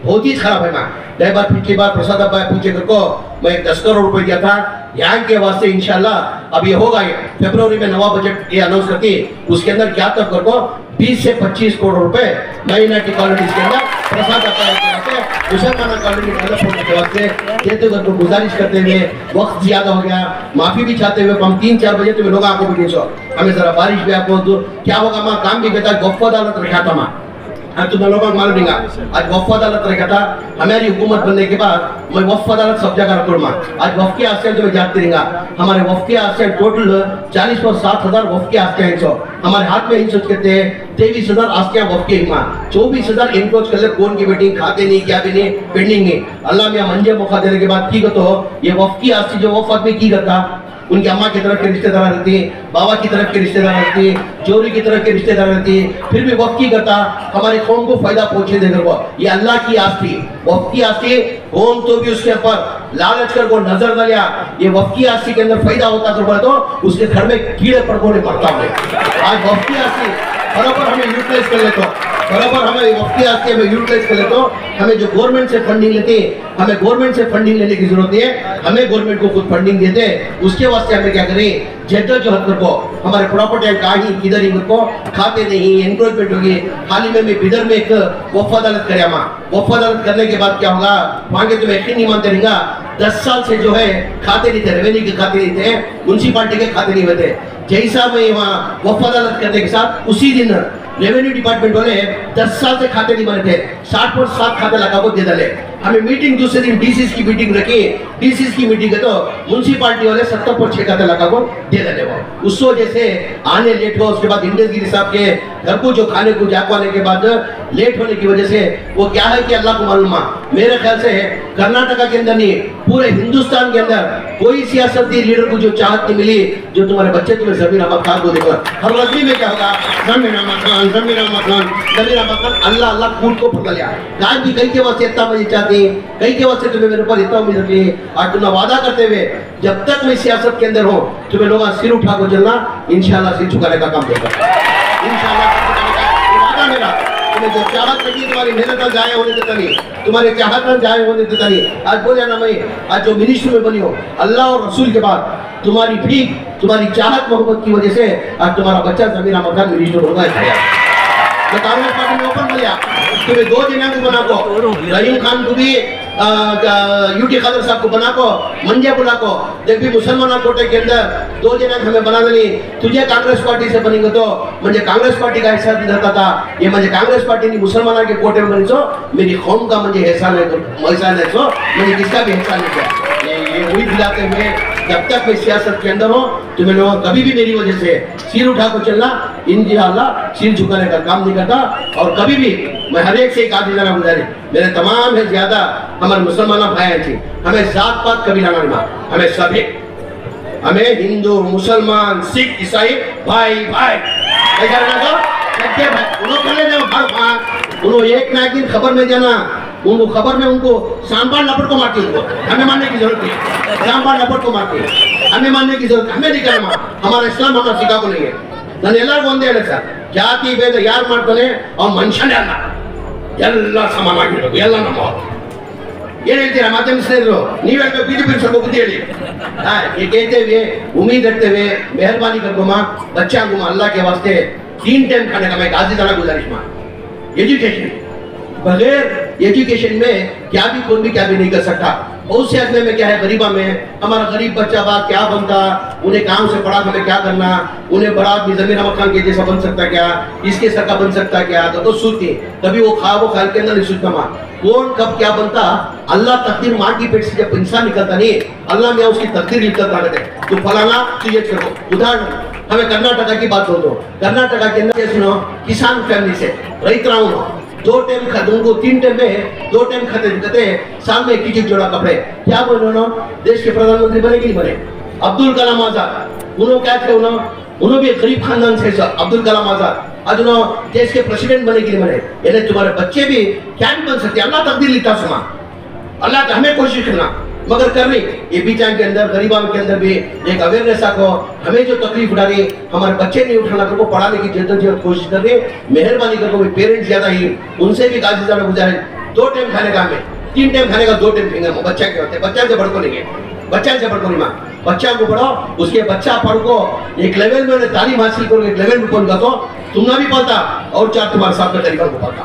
बहुत ही खराब है माँ। कई बार पिछली बार प्रसाद अब्बाई पूछे को मैं 10 करोड़ रुपए दिया था यहाँ के वास्ते, इंशाल्लाह अब ये होगा, ये फरवरी में नवा बजट ये अनाउंस करती, उसके अंदर क्या तक कर को 20 से 25 करोड़ रुपए माइनॉरिटी कॉलोनीज के अंदर प्रसाद अब्बाई के वास्ते, मुसलमान कॉलोनी डेवलप होने के वास्ते देते हुए तो गुजारिश करते हुए, वक्त ज्यादा हो गया, माफी भी चाहते हुए, हम 3-4 बजे तुम्हें लोग आपको भी हमें जरा बारिश भी आपको क्या होगा माँ, काम भी कहता वफ़ अदालत रखा था माँ, तुम्हें लोगों को मालूम नहीं, आज वफ़ अदालत रखा था, हमारी हुकूमत बनने के बाद मैं वफ़ अदालत सब जगह रखूँ माँ। आज वफ़ के आस्ते तुम्हें जानते रहेगा, हमारे वफ़ के आस्ते टोटल 40,07,000 वफ़ के आस्ते हैं, हमारे हाथ में इंक्रोच करते हैं 23,000 आस्तियां वफ़ के माँ, 24,000 इंक्रोच कर ले, कौन की मीटिंग खाते नहीं क्या भी नहीं पेंडिंग है, अल्लाह मियाँ मंजे मौका देने के बाद की तो ये वफ़ की आस्ती जो वफ़ आदमी की करता, उनकी अम्मा की तरफ के रिश्तेदार रहती है, बाबा की तरफ के रिश्तेदार रहती है, जोरी की तरफ के रिश्तेदार रहती है, फिर भी वक्त की करता हमारे कौम को फायदा पहुंचने देगा वो, ये अल्लाह की आस्ती, वक्त की आस्ती कौन तो भी उसके ऊपर लालच कर को नजर डालिया, ये वक्त की आस्ती के अंदर फायदा होता तो उसके घर में कीड़े पड़कोड़े पड़ता हुए। आज वक्त की आस्ती बराबर हमें यूटिलाइज कर लेते, बराबर हमें वक्ती आस्ती हमें यूटिलाइज कर लेते, हमें जो गवर्नमेंट से फंडिंग लेते हैं, हमें गवर्नमेंट से फंडिंग लेने की जरूरत है, हमें गवर्नमेंट को खुद फंडिंग देते हैं, उसके वास्ते हमें क्या करें, जद्दोजहद को हमारे प्रॉपर्टी कहीं किधर ही को खाते नहीं, एनक्रोचमेंट होगी। हाल ही में मैं बिदर में एक वफ़ अदालत करे माँ, वफ़ अदालत करने के बाद क्या होगा, वहाँ के तुम यकीन नहीं मानते रहेगा, 10 साल से जो है खाते नहीं थे, रेवेन्यू के खाते नहीं थे, म्यूनसिपालिटी के खाते नहीं होते। जैसा मैं वहाँ वफ़ अदालत करने के साथ उसी दिन रेवेन्यू डिपार्टमेंट वाले 10 साल से खाते नहीं बने थे, 60% खाते लगा को दे डाले। हमें मीटिंग दूसरे दिन DCs की मीटिंग रखी, DCs की मीटिंग है तो म्यूनसिपालिटी वाले 70% खाते लगा को दे डाले। वो उस वजह से आने लेट हुआ, उसके बाद इंडस्ट्री साहब के घर को जो खाने को जाने के बाद लेट होने की वजह से वो क्या है कि अल्लाह को मालूम, मेरे ख्याल से कर्नाटका के अंदर नहीं पूरे हिंदुस्तान के अंदर कोई सियासती लीडर को जो चाहत नहीं मिली जो तुम्हारे बच्चे तुम्हें जमीर अहमद खान को देखो। हर रजनी में क्या होगा, जमीर अहमद खान, जमीर अहमद खान, जमीर अहमद खान, अल्लाह अल्लाह कूट को पकड़ लिया। आज भी कई के वास्ते इतना मुझे चाहती, कई के वास्ते तुम्हें मेरे ऊपर इतना उम्मीद रखी। आज तुम्हें वादा करते हुए जब तक मैं सियासत के अंदर हूँ तुम्हें लोग सिर उठा को चलना, इंशाल्लाह सिर झुकाने का काम देगा। इंशाल्लाह वादा मेरा, तुम्हें जो चाहत लगी तुम्हारी मेहनत जाए होने देता नहीं, तुम्हारे चाहत जाए होने देता नहीं। आज बोले ना मैं आज जो मिनिस्टर में बनी हो अल्लाह और रसूल के बाद तुम्हारी भीख, तुम्हारी चाहत मोहब्बत की वजह से आज तुम्हारा बच्चा जमीर अहमद खान मिनिस्टर होगा। मैं कांग्रेस पार्टी में ओपन मिला तुम्हें 2 दिनों को बना को, रहीम खान को भी यूटी खादर साहब को बना को, मंजे बुला को, जब भी मुसलमान कोटे के अंदर 2 दिनों हमें बना देनी। तुझे कांग्रेस पार्टी से बनेंगे तो मुझे कांग्रेस पार्टी का एहसास नहीं रहता था। ये मुझे कांग्रेस पार्टी नहीं मुसलमानों के कोटे में बनी सो मेरी कौम का मुझे एहसास है, सो मुझे किसका भी एहसास नहीं किया। ये उम्मीद दिलाते हुए जब तक मैं सियासत के अंदर हूँ तुम्हें लोग कभी भी मेरी वजह से सिर उठा को चलना, इंशाअल्लाह सिर झुकाने का काम नहीं करता। और कभी भी मैं हर एक से एक आदमी जाना गुजारी, मेरे तमाम है ज्यादा हमारे मुसलमान भाई थी, हमें जात पात कभी लाना नहीं, हमें सभी, हमें हिंदू मुसलमान सिख ईसाई भाई भाई उन्होंने एक ना एक दिन खबर में जाना, उनको खबर में उनको सांबार लपट को मारती, उनको हमें मानने की जरूरत नहीं, सांबार लपट को मारती हमें मानने की जरूरत, हमें नहीं करना। हमारा इस्लाम हमारा सिखा को नहीं है। ನಾನು ಎಲ್ಲರಿಗೂ ಒಂದೇ ಹೇಳ ಸರ್, ಜಾತಿ ಭೇದ ಯಾರು ಮಾಡ್ತಾನೆ ಅವ್ನು ಮನುಷ್ಯನೇ ಅಲ್ಲ, ಎಲ್ಲ ಸಮಾನವಾಗಿರ್ಬೇಕು, ಎಲ್ಲ ನಮ್ಮ ಏನ್ ಹೇಳ್ತೀರಾ ಮಾಧ್ಯಮ ಸ್ನೇಹಿತರು, ನೀವ್ ಹೇಳ್ಬೇಕು ಬಿಜೆಪಿ ಸ್ವಲ್ಪ ಬುದ್ಧಿ ಹೇಳಿ। ये कहते हुए उम्मीद रखते हुए मेहरबानी कर गुमा बच्चा गुमा अल्लाह के वास्ते 3 टाइम खाने का मैं गाजीदाना गुजारिश मां। एजुकेशन बगैर एजुकेशन में क्या भी कोई भी क्या भी नहीं कर सकता। बहुत से आदमी में क्या है, गरीबा में हमारा गरीब बच्चा बा क्या बनता, उन्हें काम से पढ़ा हमें क्या करना, उन्हें बड़ा आदमी जमीर अहमद खान के जैसा बन सकता क्या, इसके सका बन सकता क्या, तो सोचती कभी वो खा वो खाल के अंदर नहीं सोचता माँ कौन कब क्या बनता। अल्लाह तकदीर माँ की पेट से जब इंसान निकलता नहीं, अल्लाह में उसकी तकदीर निकलता रहते तो फलाना तो ये करो। उदाहरण हमें कर्नाटका की बात बोल दो, कर्नाटका के अंदर सुनो किसान फैमिली से रहित रहा हूँ, 2 टाइम खाते उनको 3 टाइम में 2 टाइम खाते साल में 21 जोड़ा कपड़े। क्या बोले उन्होंने, देश के प्रधानमंत्री बने कि नहीं बने? अब्दुल कलाम आजाद उन्होंने क्या थे, उन्होंने भी गरीब खानदान से अब्दुल कलाम आजाद आज उन्होंने देश के प्रेसिडेंट बने कि नहीं बने। यानी तुम्हारे बच्चे भी क्या भी बन सकते, अल्लाह तकदीर लिखता सुना, अल्लाह का हमें कोशिश करना मगर कर रही। ये बीचा के अंदर गरीबा के अंदर भी एक अवेयरनेस को हमें जो तकलीफ उठा रही हमारे बच्चे नहीं उठाना कर पढ़ाने की जद्दोजहद कोशिश कर रही। मेहरबानी कर पेरेंट्स ज्यादा ही उनसे भी गाजीदाना गुजारिश, 2 टाइम खाने का हमें 3 टाइम खाने का 2 टाइम फिंगर बच्चा के होते, बच्चा से बढ़को नहीं है, बच्चा से बढ़को नहीं माँ, बच्चा को पढ़ो उसके बच्चा पढ़ को एक लेवल में तालीम हासिल करो, एक लेवल में पहुंच तो तुमना भी पढ़ता और 4 तुम्हारे साथ में तरीका को पढ़ता।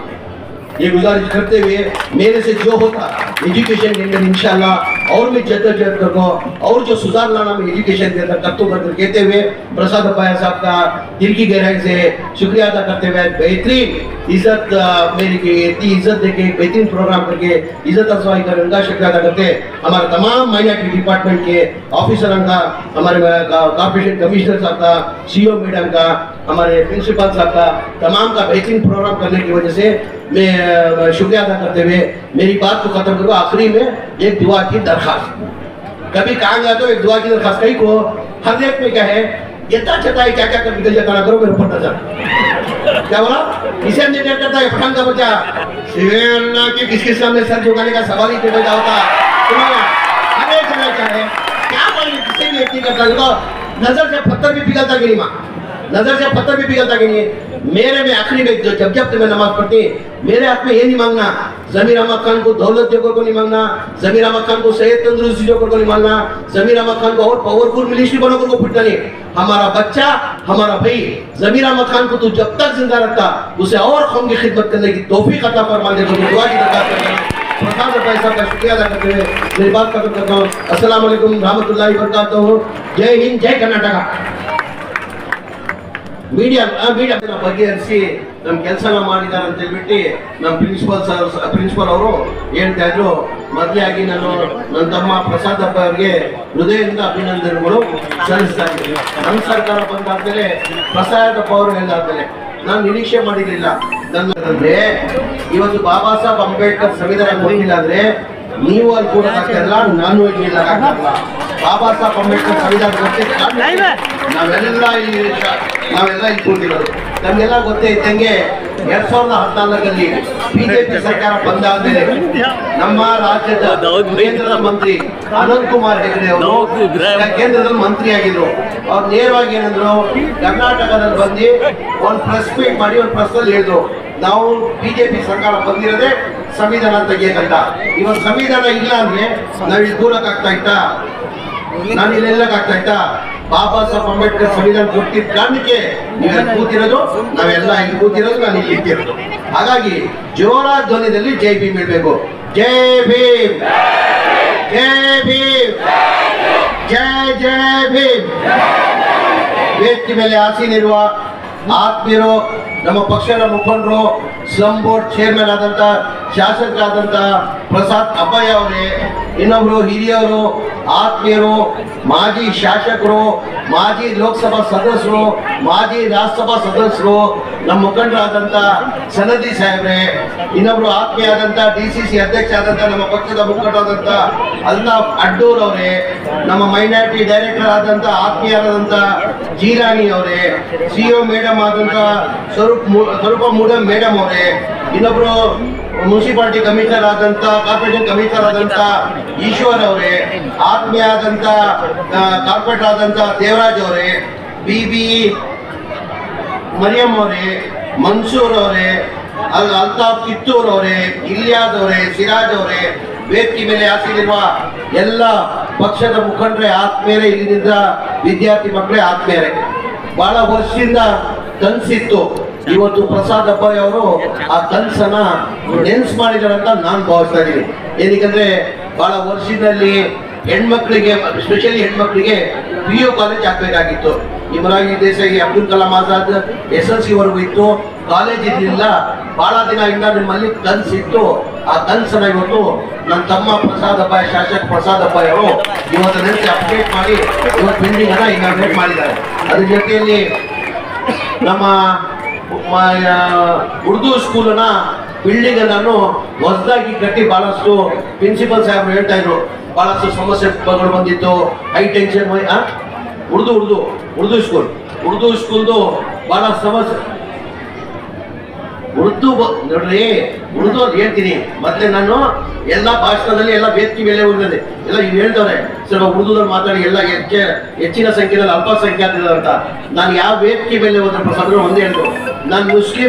ये गुजारिश करते हुए मेरे से जो होता एजुकेशन के अंदर इंशाल्लाह और मैं जद्दोजहद करूँ और जो सुधार लाना मैं एजुकेशन के अंदर करता कर कहते हुए प्रसाद अब्बाया साहब का दिल की गहराई से शुक्रिया अदा करते हुए बेहतरीन इज्जत मेरी की इतनी इज्जत देके बेहतरीन प्रोग्राम करके इज्जत अफजाई कर उनका शुक्रिया अदा करते हमारे तमाम माइनॉरिटी डिपार्टमेंट के ऑफिसरों का, हमारे कॉर्पोरेशन कमिश्नर साहब का, सीईओ मैडम का, हमारे प्रिंसिपल साहब का, तमाम का बेहतरीन प्रोग्राम करने की वजह से मैं शुक्रिया अदा करते हुए मेरी बात को खत्म करूँ। आखिरी में एक दुआ की दरखास्त, कभी कहा गया तो एक दुआ की दरखास्त कहीं को हर एक में क्या है इतना चता है क्या क्या कर निकल जाता ना करो मेरे ऊपर नजर। क्या बोला इसे हम निर्णय करता है पठान का बच्चा सिवाय अल्लाह के किसके सामने सर झुकाने का सवाल ही पैदा होता। हमें समझ क्या है क्या बोलने किसी भी व्यक्ति करता है नजर से पत्थर भी पिघलता कि नहीं माँ, नजर से पत्थर भी पिघलता कि नहीं। मेरे में आखिरी में जब जब तुम्हें नमाज पढ़ती मेरे हाथ में ये नहीं मांगना जमीर अहमद खान को दौलत देकर को नहीं मांगना, जमीर अहमद खान को सेहत तंदुरुस्ती देकर को नहीं मांगना, जमीर अहमद खान को और पावरफुल मिनिस्ट्री बनाकर को फिरता नहीं। हमारा बच्चा हमारा भाई जमीर अहमद खान को तू जब तक जिंदा रखता उसे और कौम की खिदमत करने की तौफीक अता फरमा दे। दुआ की दरखास्त करता हूं। प्रसाद भाई साहब का शुक्रिया अदा करते हुए मेरी बात खत्म करता हूँ। अस्सलाम वालेकुम रहमतुल्लाहि व बरकातहू। जय हिंद, जय कर्नाटका। मीडिया ಬಗೆಹರಿಸಿ ನಮ್ಮ ಕೆಲಸ ಮಾಡಿದ್ದಾರೆ ಅಂತ ಹೇಳ್ಬಿಟ್ಟು ನಮ್ಮ ಪ್ರಿನ್ಸಿಪಲ್ ಅವರು ಹೇಳ್ತಾ ಇದ್ರು। ಮೊದಲಾಗಿ ನಾನು ನನ್ನ ತಮ್ಮ ಪ್ರಸಾದ್ ಅಪ್ಪ ಅವರಿಗೆ ಹೃದಯದಿಂದ ಅಭಿನಂದನೆಗಳು ಸಲ್ಲಿಸ್ತಾ ಇದ್ದೀನಿ। ನಮ್ಮ ಸರ್ಕಾರ ಬಂದಾದ್ಮೇಲೆ ಪ್ರಸಾದ್ ಅಪ್ಪ ಅವರು ಹೇಳಿದಾದ್ಮೇಲೆ ನಾನು ನಿರೀಕ್ಷೆ ಮಾಡಿರಲಿಲ್ಲ। ನನ್ನಂದ್ರೆ ಇವತ್ತು ಬಾಬಾ ಸಾಹೇಬ್ ಅಂಬೇಡ್ಕರ್ ಸಂವಿಧಾನ ಕೊಟ್ಟಿಲ್ಲ ಅಂದ್ರೆ ನೀವು ಅಲ್ಲಿ ಕೂಡ ಆಗ್ತಾಯಿಲ್ಲ, ನಾನು ಇಲ್ಲಿ ಆಗ್ತಾಯಿಲ್ಲ. ಬಾಬಾ ಸಾಹೇಬ್ ಅಂಬೇಡ್ಕರ್ ಸಂವಿಧಾನ ನಾವೆಲ್ಲ ಇಲ್ಲಿ ಕೂತಿರೋದು. ನಮಗೆಲ್ಲ ಗೊತ್ತೇ ಇದ್ದಂಗೆ 2014ರಲ್ಲಿ ಬಿಜೆಪಿ ಸರ್ಕಾರ ಬಂದಾದ್ಮೇಲೆ ನಮ್ಮ ರಾಜ್ಯದ ಕೇಂದ್ರದ ಮಂತ್ರಿ ಅನಂತ್ ಕುಮಾರ್ ಹೆಗಡೆ ಅವರು ಕೇಂದ್ರದಲ್ಲಿ ಮಂತ್ರಿ ಆಗಿದ್ರು. ಅವ್ರು ನೇರವಾಗಿ ಏನಂದ್ರು, ಕರ್ನಾಟಕದಲ್ಲಿ ಬಂದು ಒಂದು ಪ್ರೆಸ್ ಮೀಟ್ ಮಾಡಿ ಒಂದು ಪ್ರೆಸ್ನಲ್ಲಿ ಹೇಳಿದ್ರು, ನಾವು ಬಿಜೆಪಿ ಸರ್ಕಾರ ಬಂದಿರೋದೇ ಸಂವಿಧಾನ ತೆಗಿಯಕ್ಕಂತ. ಇವತ್ತು ಸಂವಿಧಾನ ಇಲ್ಲ ಅಂದ್ರೆ ನಾವಿಲ್ಲಿ ದೂರಕ್ಕಾಗ್ತಾ ಇತ್ತಾ? ನಾನು ಇಲ್ಲೆಲ್ಲಕ್ಕಾಗ್ತಾ ಇತ್ತಾ? ಬಾಬಾ ಸಾಹೇಬ್ ಅಂಬೇಡ್ಕರ್ ಸಂವಿಧಾನ ಕೊಟ್ಟಿದ್ದ ಕಾರಣಕ್ಕೆ ನೀವೆಲ್ಲ ಕೂತಿರೋದು, ನಾವೆಲ್ಲ ಇಲ್ಲಿ ಕೂತಿರೋದು, ನಾನು ಇಲ್ಲಿ ಇಟ್ಟಿರೋದು. ಹಾಗಾಗಿ ಜೋರ ಧ್ವನಿಯಲ್ಲಿ ಜೈ ಭೀಮ್ ಹೇಳ್ಬೇಕು. ಜೈ ಭೀಮ್, ಜೈ ಭೀಮ್, ಜೈ ಜೈ ಭೀಮ್. ವೇದಿಕೆ ಮೇಲೆ ಆಸೀನಿರುವ ಆತ್ಮೀಯರು, ನಮ್ಮ ಪಕ್ಷದ ಮುಖಂಡರು, ಸ್ಲಂ ಬೋರ್ಡ್ ಚೇರ್ಮನ್ ಆದಂತ ಶಾಸಕರಾದಂತ ಪ್ರಸಾದ್ ಅಬ್ಬಯ್ಯ ಅವರೇ, ಇನ್ನೊಬ್ರು ಹಿರಿಯವರು, ಆತ್ಮೀಯರು, ಮಾಜಿ ಶಾಸಕರು, ಮಾಜಿ ಲೋಕಸಭಾ ಸದಸ್ಯರು, ಮಾಜಿ ರಾಜ್ಯಸಭಾ ಸದಸ್ಯರು, ನಮ್ಮ ಮುಖಂಡರಾದಂತ ಸನದಿ ಸಾಹೇಬ್ರೆ, ಇನ್ನೊಬ್ರು ಆತ್ಮೀಯ ಆದಂತ DCC ಅಧ್ಯಕ್ಷ ಆದಂತ ನಮ್ಮ ಪಕ್ಷದ ಮುಖಂಡರಾದಂತ ಅಲ್ತಾಫ್ ಅಡ್ಡೂರ್ ಅವರೇ, ನಮ್ಮ ಮೈನಾರಿಟಿ ಡೈರೆಕ್ಟರ್ ಆದಂತ ಆತ್ಮೀಯರಾದಂತ ಜೀರಾಣಿ ಅವರೇ, CEO ಮೇಡಮ್ ಆದಂತ ಸ್ವರೂಪ ಮೂಡಂ ಮೇಡಮ್ ಅವರೇ, ಇನ್ನೊಬ್ರು ಮುನ್ಸಿಪಾಲಿಟಿ ಕಮಿಷನರ್ ಆದಂತ, ಕಾರ್ಪೊರೇಷನ್ ಕಮಿಷನರ್ ಆದಂತ ಈಶ್ವರ್ ಅವರೇ, ಆತ್ಮೀಯ ಆದಂತ ಕಾರ್ಪೊರೇಟರ್ ಆದಂತ ದೇವರಾಜ್ ಅವರೇ, BB ಮರಿಯಂ ಅವರೇ, ಮನ್ಸೂರ್ ಅವರೇ, ಅಲ್ತಾಫ್ ಕಿತ್ತೂರ್ ಅವರೇ, ಇಲಿಯಾಸ್ ಅವರೇ, ಸಿರಾಜ್ ಅವರೇ, ವೇದಿಕೆ ಮೇಲೆ ಹಾಸಿರುವ ಎಲ್ಲ ಪಕ್ಷದ ಮುಖಂಡರೇ, ಆತ್ಮೀಯರೇ, ಇಲ್ಲಿಂದ ವಿದ್ಯಾರ್ಥಿ ಮಕ್ಕಳೇ, ಆತ್ಮೀಯರೇ, ಬಹಳ ವರ್ಷದಿಂದ ಕನಸಿತ್ತು. ಇವತ್ತು ಪ್ರಸಾದ್ ಅಬ್ಬಯ್ಯ ಅವರು ಆ ಕನಸನ್ನ ನೆನ್ಸ್ ಮಾಡಿದಾರಂತ ನಾನು ಭಾವಿಸ್ತಾ ಇದ್ದೀನಿ. ಏನಕ್ಕಂದ್ರೆ ಬಹಳ ವರ್ಷದಲ್ಲಿ ಹೆಣ್ಮಕ್ಳಿಗೆ, ಸ್ಪೆಷಲಿ ಹೆಣ್ಮಕ್ಳಿಗೆ PU ಕಾಲೇಜ್ ಹಾಕ್ಬೇಕಾಗಿತ್ತು. ಇಮ್ರಾನಿ ದೇಸಾಯಿ, ಅಬ್ದುಲ್ ಕಲಾಂ ಆಜಾದ್ SSLC ವರೆಗೂ ಇತ್ತು, ಕಾಲೇಜ್ ಇರಲಿಲ್ಲ. ಬಹಳ ದಿನದಿಂದ ನಿಮ್ಮಲ್ಲಿ ಕನಸಿತ್ತು. ಆ ಕನಸನ್ನ ಇವತ್ತು ನನ್ನ ತಮ್ಮ ಪ್ರಸಾದ್ ಅಬ್ಬಯ್ಯ, ಶಾಸಕ ಪ್ರಸಾದ್ ಅಬ್ಬಯ್ಯ ಅವರು ಇವತ್ತು ನೆನ್ಸಿ ಅಪ್ಡೇಟ್ ಮಾಡಿ ಇವತ್ತು ಬಿಲ್ಡಿಂಗ್ ಅನ್ನ ಇನಾಗ್ರೇಟ್ ಮಾಡಿದ್ದಾರೆ. ಅದ್ರ ಜೊತೆಯಲ್ಲಿ ನಮ್ಮ ಉರ್ದು ಸ್ಕೂಲ್ನ ಬಿಲ್ಡಿಂಗ್ ಅನ್ನು ಹೊಸದಾಗಿ ಕಟ್ಟಿ ಬಹಳಷ್ಟು ಪ್ರಿನ್ಸಿಪಲ್ ಸಾಹೇಬರು ಹೇಳ್ತಾ ಇದ್ರು, ಬಹಳಷ್ಟು ಸಮಸ್ಯೆಗಳು ಬಂದಿತ್ತು. ಹೈ ಟೆನ್ಷನ್ ಉರ್ದು ಸ್ಕೂಲ್ದು ಬಹಳ ಸಮಸ್ಯೆ. ನೋಡ್ರಿ, ಉರ್ದು ಅಂತ ಹೇಳ್ತೀನಿ. ಮತ್ತೆ ನಾನು ಎಲ್ಲ ಭಾಷಣದಲ್ಲಿ ಎಲ್ಲ ವೇದಿಕೆ ಮೇಲೆ ಹೋಗಿದೆ, ಎಲ್ಲ ಇವ್ ಹೇಳ್ದವ್ರೆ ಸ್ವಲ್ಪ ಉರ್ದುದಲ್ಲಿ ಮಾತಾಡಿ ಎಲ್ಲ ಹೆಚ್ಚಿನ ಸಂಖ್ಯೆಯಲ್ಲಿ ಅಲ್ಪಸಂಖ್ಯಾತರು ಅಂತ. ನಾನು ಯಾವ ವೇದಿಕೆ ಮೇಲೆ ಹೋದ್ರೆ ಪ್ರಸಾದ್ರು ಒಂದೇ ಹೇಳಿದ್ರು, ನಾನು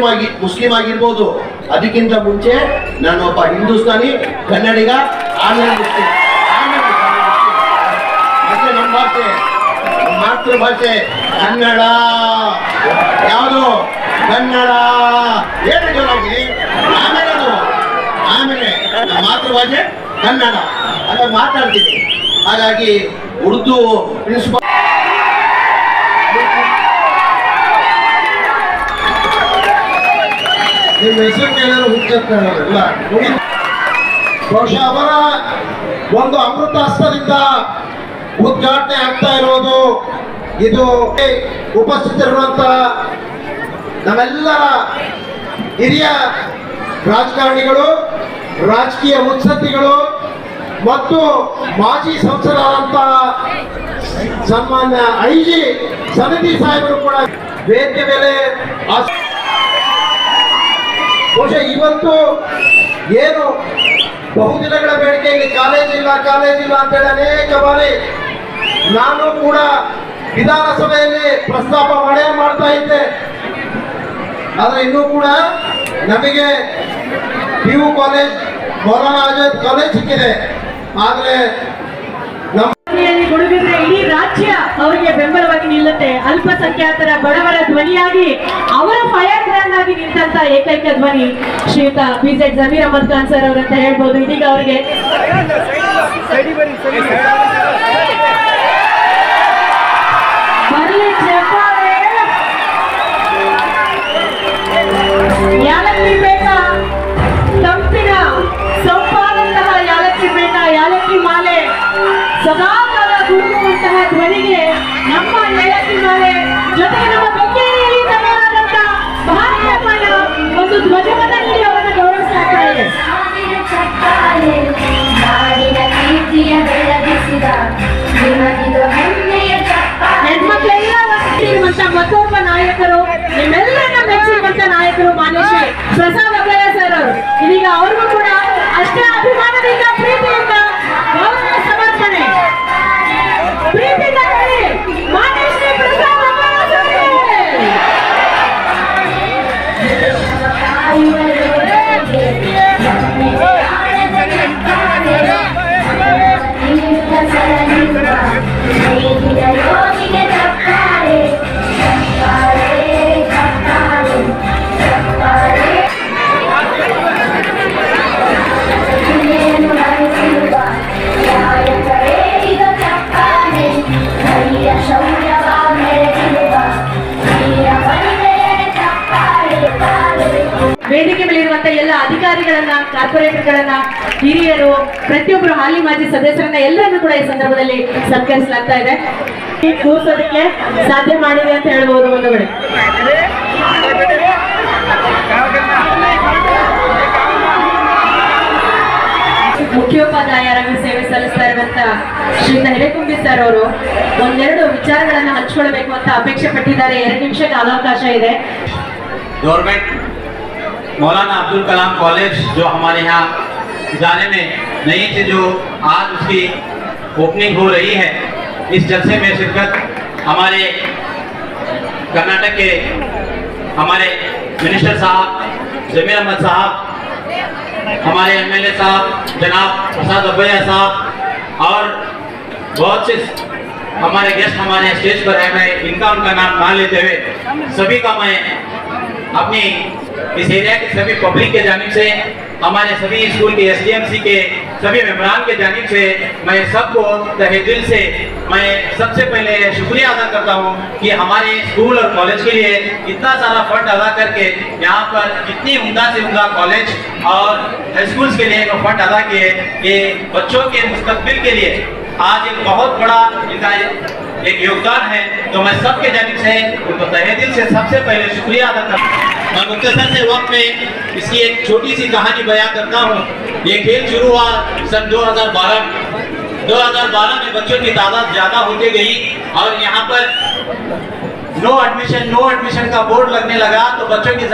ಮುಸ್ಲಿಂ ಆಗಿರ್ಬೋದು, ಅದಕ್ಕಿಂತ ಮುಂಚೆ ನಾನು ಒಬ್ಬ ಹಿಂದೂಸ್ತಾನಿ ಕನ್ನಡಿಗ, ಆಮೇಲೆ ಮುಸ್ಲಿಂ. ಮತ್ತೆ ನಮ್ಮ ಭಾಷೆ, ಮಾತೃಭಾಷೆ ಕನ್ನಡ. ಯಾವುದು? ಕನ್ನಡ. ಏನು ಜೋರಾಗಿ? ಆಮೇಲೆ ಮಾತೃಭಾಷೆ ಕನ್ನಡ ಅಲ್ಲ ಮಾತಾಡ್ತೀನಿ. ಹಾಗಾಗಿ ಉರ್ದು ಪ್ರಿನ್ಸಿಪಲ್ ನಿಮ್ಮ ಹೆಸರು ಕೇಳಿದ್ರು ಹುಚ್ಚಲ್ಲ. ಬಹುಶಃ ಅವರ ಒಂದು ಅಮೃತ ಹಸ್ತದಿಂದ ಉದ್ಘಾಟನೆ ಆಗ್ತಾ ಇರೋದು ಇದು. ಉಪಸ್ಥಿತರಿರುವಂತ ನಮ್ಮೆಲ್ಲರ ಹಿರಿಯ ರಾಜಕಾರಣಿಗಳು, ರಾಜಕೀಯ ಮುತ್ಸದ್ದಿಗಳು ಮತ್ತು ಮಾಜಿ ಸಂಸದರಾದಂತ ಸನ್ಮಾನ್ಯ IG ಸನದಿ ಸಾಹೇಬರು ಕೂಡ ವೇದಿಕೆ ಮೇಲೆ. ಬಹುಶಃ ಇವತ್ತು ಏನು ಬಹುದಿನಗಳ ಬೇಡಿಕೆಯಲ್ಲಿ ಕಾಲೇಜ್ ಇಲ್ಲ ಅಂತೇಳಿ ಅನೇಕ ಬಾರಿ ನಾನು ಕೂಡ ವಿಧಾನಸಭೆಯಲ್ಲಿ ಪ್ರಸ್ತಾಪ ಮಾಡ್ತಾ ಇದ್ದೆ. ಆದ್ರೆ ಇನ್ನೂ ಕೂಡ ನಮಗೆ PU college, Maulana Azad college ಸಿಕ್ಕಿದೆ. ಆದ್ರೆ ಗುಡುಗಿದ್ರೆ ಇಡೀ ರಾಜ್ಯ ಅವರಿಗೆ ಬೆಂಬಲವಾಗಿ ನಿಲ್ಲುತ್ತೆ. ಅಲ್ಪಸಂಖ್ಯಾತರ ಬಡವರ ಧ್ವನಿಯಾಗಿ ಅವರ ಫೈರ್ ಬ್ರ್ಯಾಂಡ್ ಆಗಿ ನಿಂತ ಏಕೈಕ ಧ್ವನಿ ಶ್ರೀಯುತ BZ ಜಮೀರ್ ಅಹಮದ್ ಖಾನ್ ಸರ್ ಅವರಂತ ಹೇಳ್ಬೋದು. ಇದೀಗ ಅವರಿಗೆ ಯಾಲಕ್ಕಿ ಬೇಟ, ತಂಪಿನ ಸೊಂಪಾದಂತಹ ಯಾಲಕ್ಕಿ ಬೇಟ, ಯಾಲಕ್ಕಿ ಮಾಲೆ, ಸದಾಕಾಲ ಗುಡುಗುವಂತಹ ಧ್ವನಿಗೆ ನಮ್ಮ ಯಾಲಕ್ಕಿ ಮಾಲೆ ಜೊತೆಗೆ ನಮ್ಮ ಬೆಂಗಳೂರಿನಲ್ಲಿ ತಯಾರಾದಂತಹ ಭಾರತ ಒಂದು ಧ್ವಜವನ್ನು ನೀಡಿ ಅವರನ್ನು ಗೌರವಿಸ್ತಾ ಹೆಣ್ಮಕ್ಳೆಲ್ಲ ಇರುವಂತ ಮತ್ತೊಬ್ಬ ನಾಯಕರು, ನಿಮ್ಮೆಲ್ಲರನ್ನ ಮೆಚ್ಚಿರುವಂತ ನಾಯಕರು ಮಾನ್ಯ ಶ್ರೀ ಪ್ರಸಾದ್ ಅಭಯ ಸರ್ ಅವರು. ಇದೀಗ ಅವ್ರಿಗೂ ಕೂಡ ಅಷ್ಟೇ ಅಭಿಮಾನದಿಂದ ಪ್ರೀತಿಯಿಂದ ಗೌರವ ಸಮರ್ಪಣೆ. ಪ್ರೀತಿಯಿಂದ ಹೇಳಿ ಮಾನ್ಯ ಶ್ರೀ ಪ್ರಸಾದ್ ಅಭಯ ಸರ್. ವೇದಿಕೆ ಮೇಲಿರುವಂತ ಎಲ್ಲ ಅಧಿಕಾರಿಗಳನ್ನ, ಕಾರ್ಪೊರೇಟರ್ಗಳನ್ನ, ಹಿರಿಯರು, ಪ್ರತಿಯೊಬ್ಬರು ಹಾಲಿ ಮಾಜಿ ಸದಸ್ಯರನ್ನ ಎಲ್ಲರನ್ನೂ ಕೂಡ ಈ ಸಂದರ್ಭದಲ್ಲಿ ಸತ್ಕರಿಸಲಾಗ್ತಾ ಇದೆ. ಕೂರಿಸೋದಕ್ಕೆ ಸಾಧ್ಯ ಮಾಡಿದೆ ಅಂತ ಹೇಳ್ಬೋದು ಬಂಧುಗಳೇ. ಮುಖ್ಯೋಪಾಧ್ಯಾಯರಾಗಿ ಸೇವೆ ಸಲ್ಲಿಸ್ತಾ ಇರುವಂತ ಶ್ರೀಯುತ ಹಿರೇಕುಂಬಿ ಸರ್ ಅವರು ಒಂದೆರಡು ವಿಚಾರಗಳನ್ನ ಹಂಚ್ಕೊಳ್ಬೇಕು ಅಂತ ಅಪೇಕ್ಷೆ ಪಟ್ಟಿದ್ದಾರೆ. 2 ನಿಮಿಷ ಕಾಲಾವಕಾಶ ಇದೆ. गवर्नमेंट मौलाना अब्दुल कलाम कॉलेज जो हमारे यहाँ जाने में नई थी, जो आज उसकी ओपनिंग हो रही है, इस जलसे में शिरकत हमारे कर्नाटक के हमारे मिनिस्टर साहब जमीर अहमद साहब, हमारे एमएलए साहब जनाब प्रसाद अभया साहब और बहुत से हमारे गेस्ट हमारे स्टेज पर है। मैं इनका उनका नाम ना लेते हुए सभी का मैं अपनी इस एरिया के सभी पब्लिक के जानिब से, हमारे सभी स्कूल के एसडीएमसी के सभी मेंबरान के जानिब से मैं सबको तहे दिल से मैं सबसे पहले शुक्रिया अदा करता हूं कि हमारे स्कूल और कॉलेज के लिए इतना सारा फंड अदा करके यहाँ पर इतनी उम्दा से उम्दा कॉलेज और हाई स्कूल्स के लिए फंड अदा किए कि बच्चों के मुस्तकबिल के लिए आज एक बहुत बड़ा इनका एक योगदान है। तो मैं सबके जानिब से उनको तहे दिल से सबसे पहले शुक्रिया अदा करता हूँ। मैं मुख्तसर से वक्त में इसकी एक छोटी सी कहानी बयां करता हूँ। ये खेल शुरू हुआ सन 2012 में बच्चों की तादाद ज़्यादा होती गई और यहाँ पर नो एडमिशन का बोर्ड लगने लगा। तो बच्चों की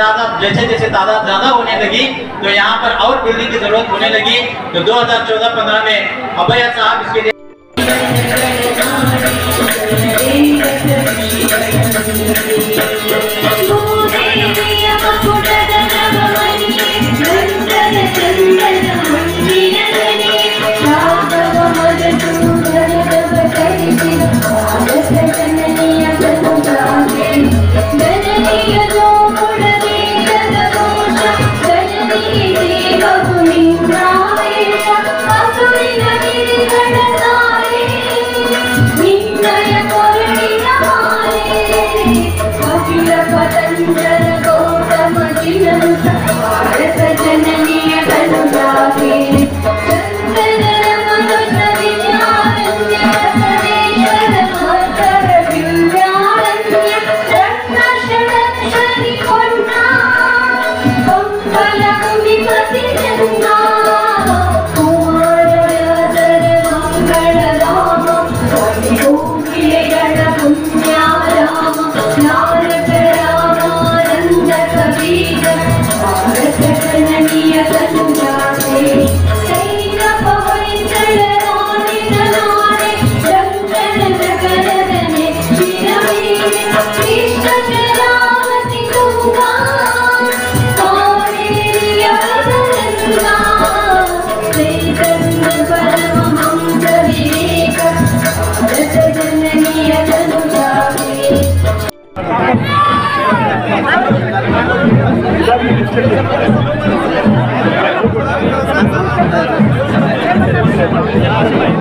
जैसे जैसे तादाद ज़्यादा होने लगी तो यहाँ पर और बिल्डिंग की ज़रूरत होने लगी। तो 2014-15 में अभया साहब इसके लिए Yeah.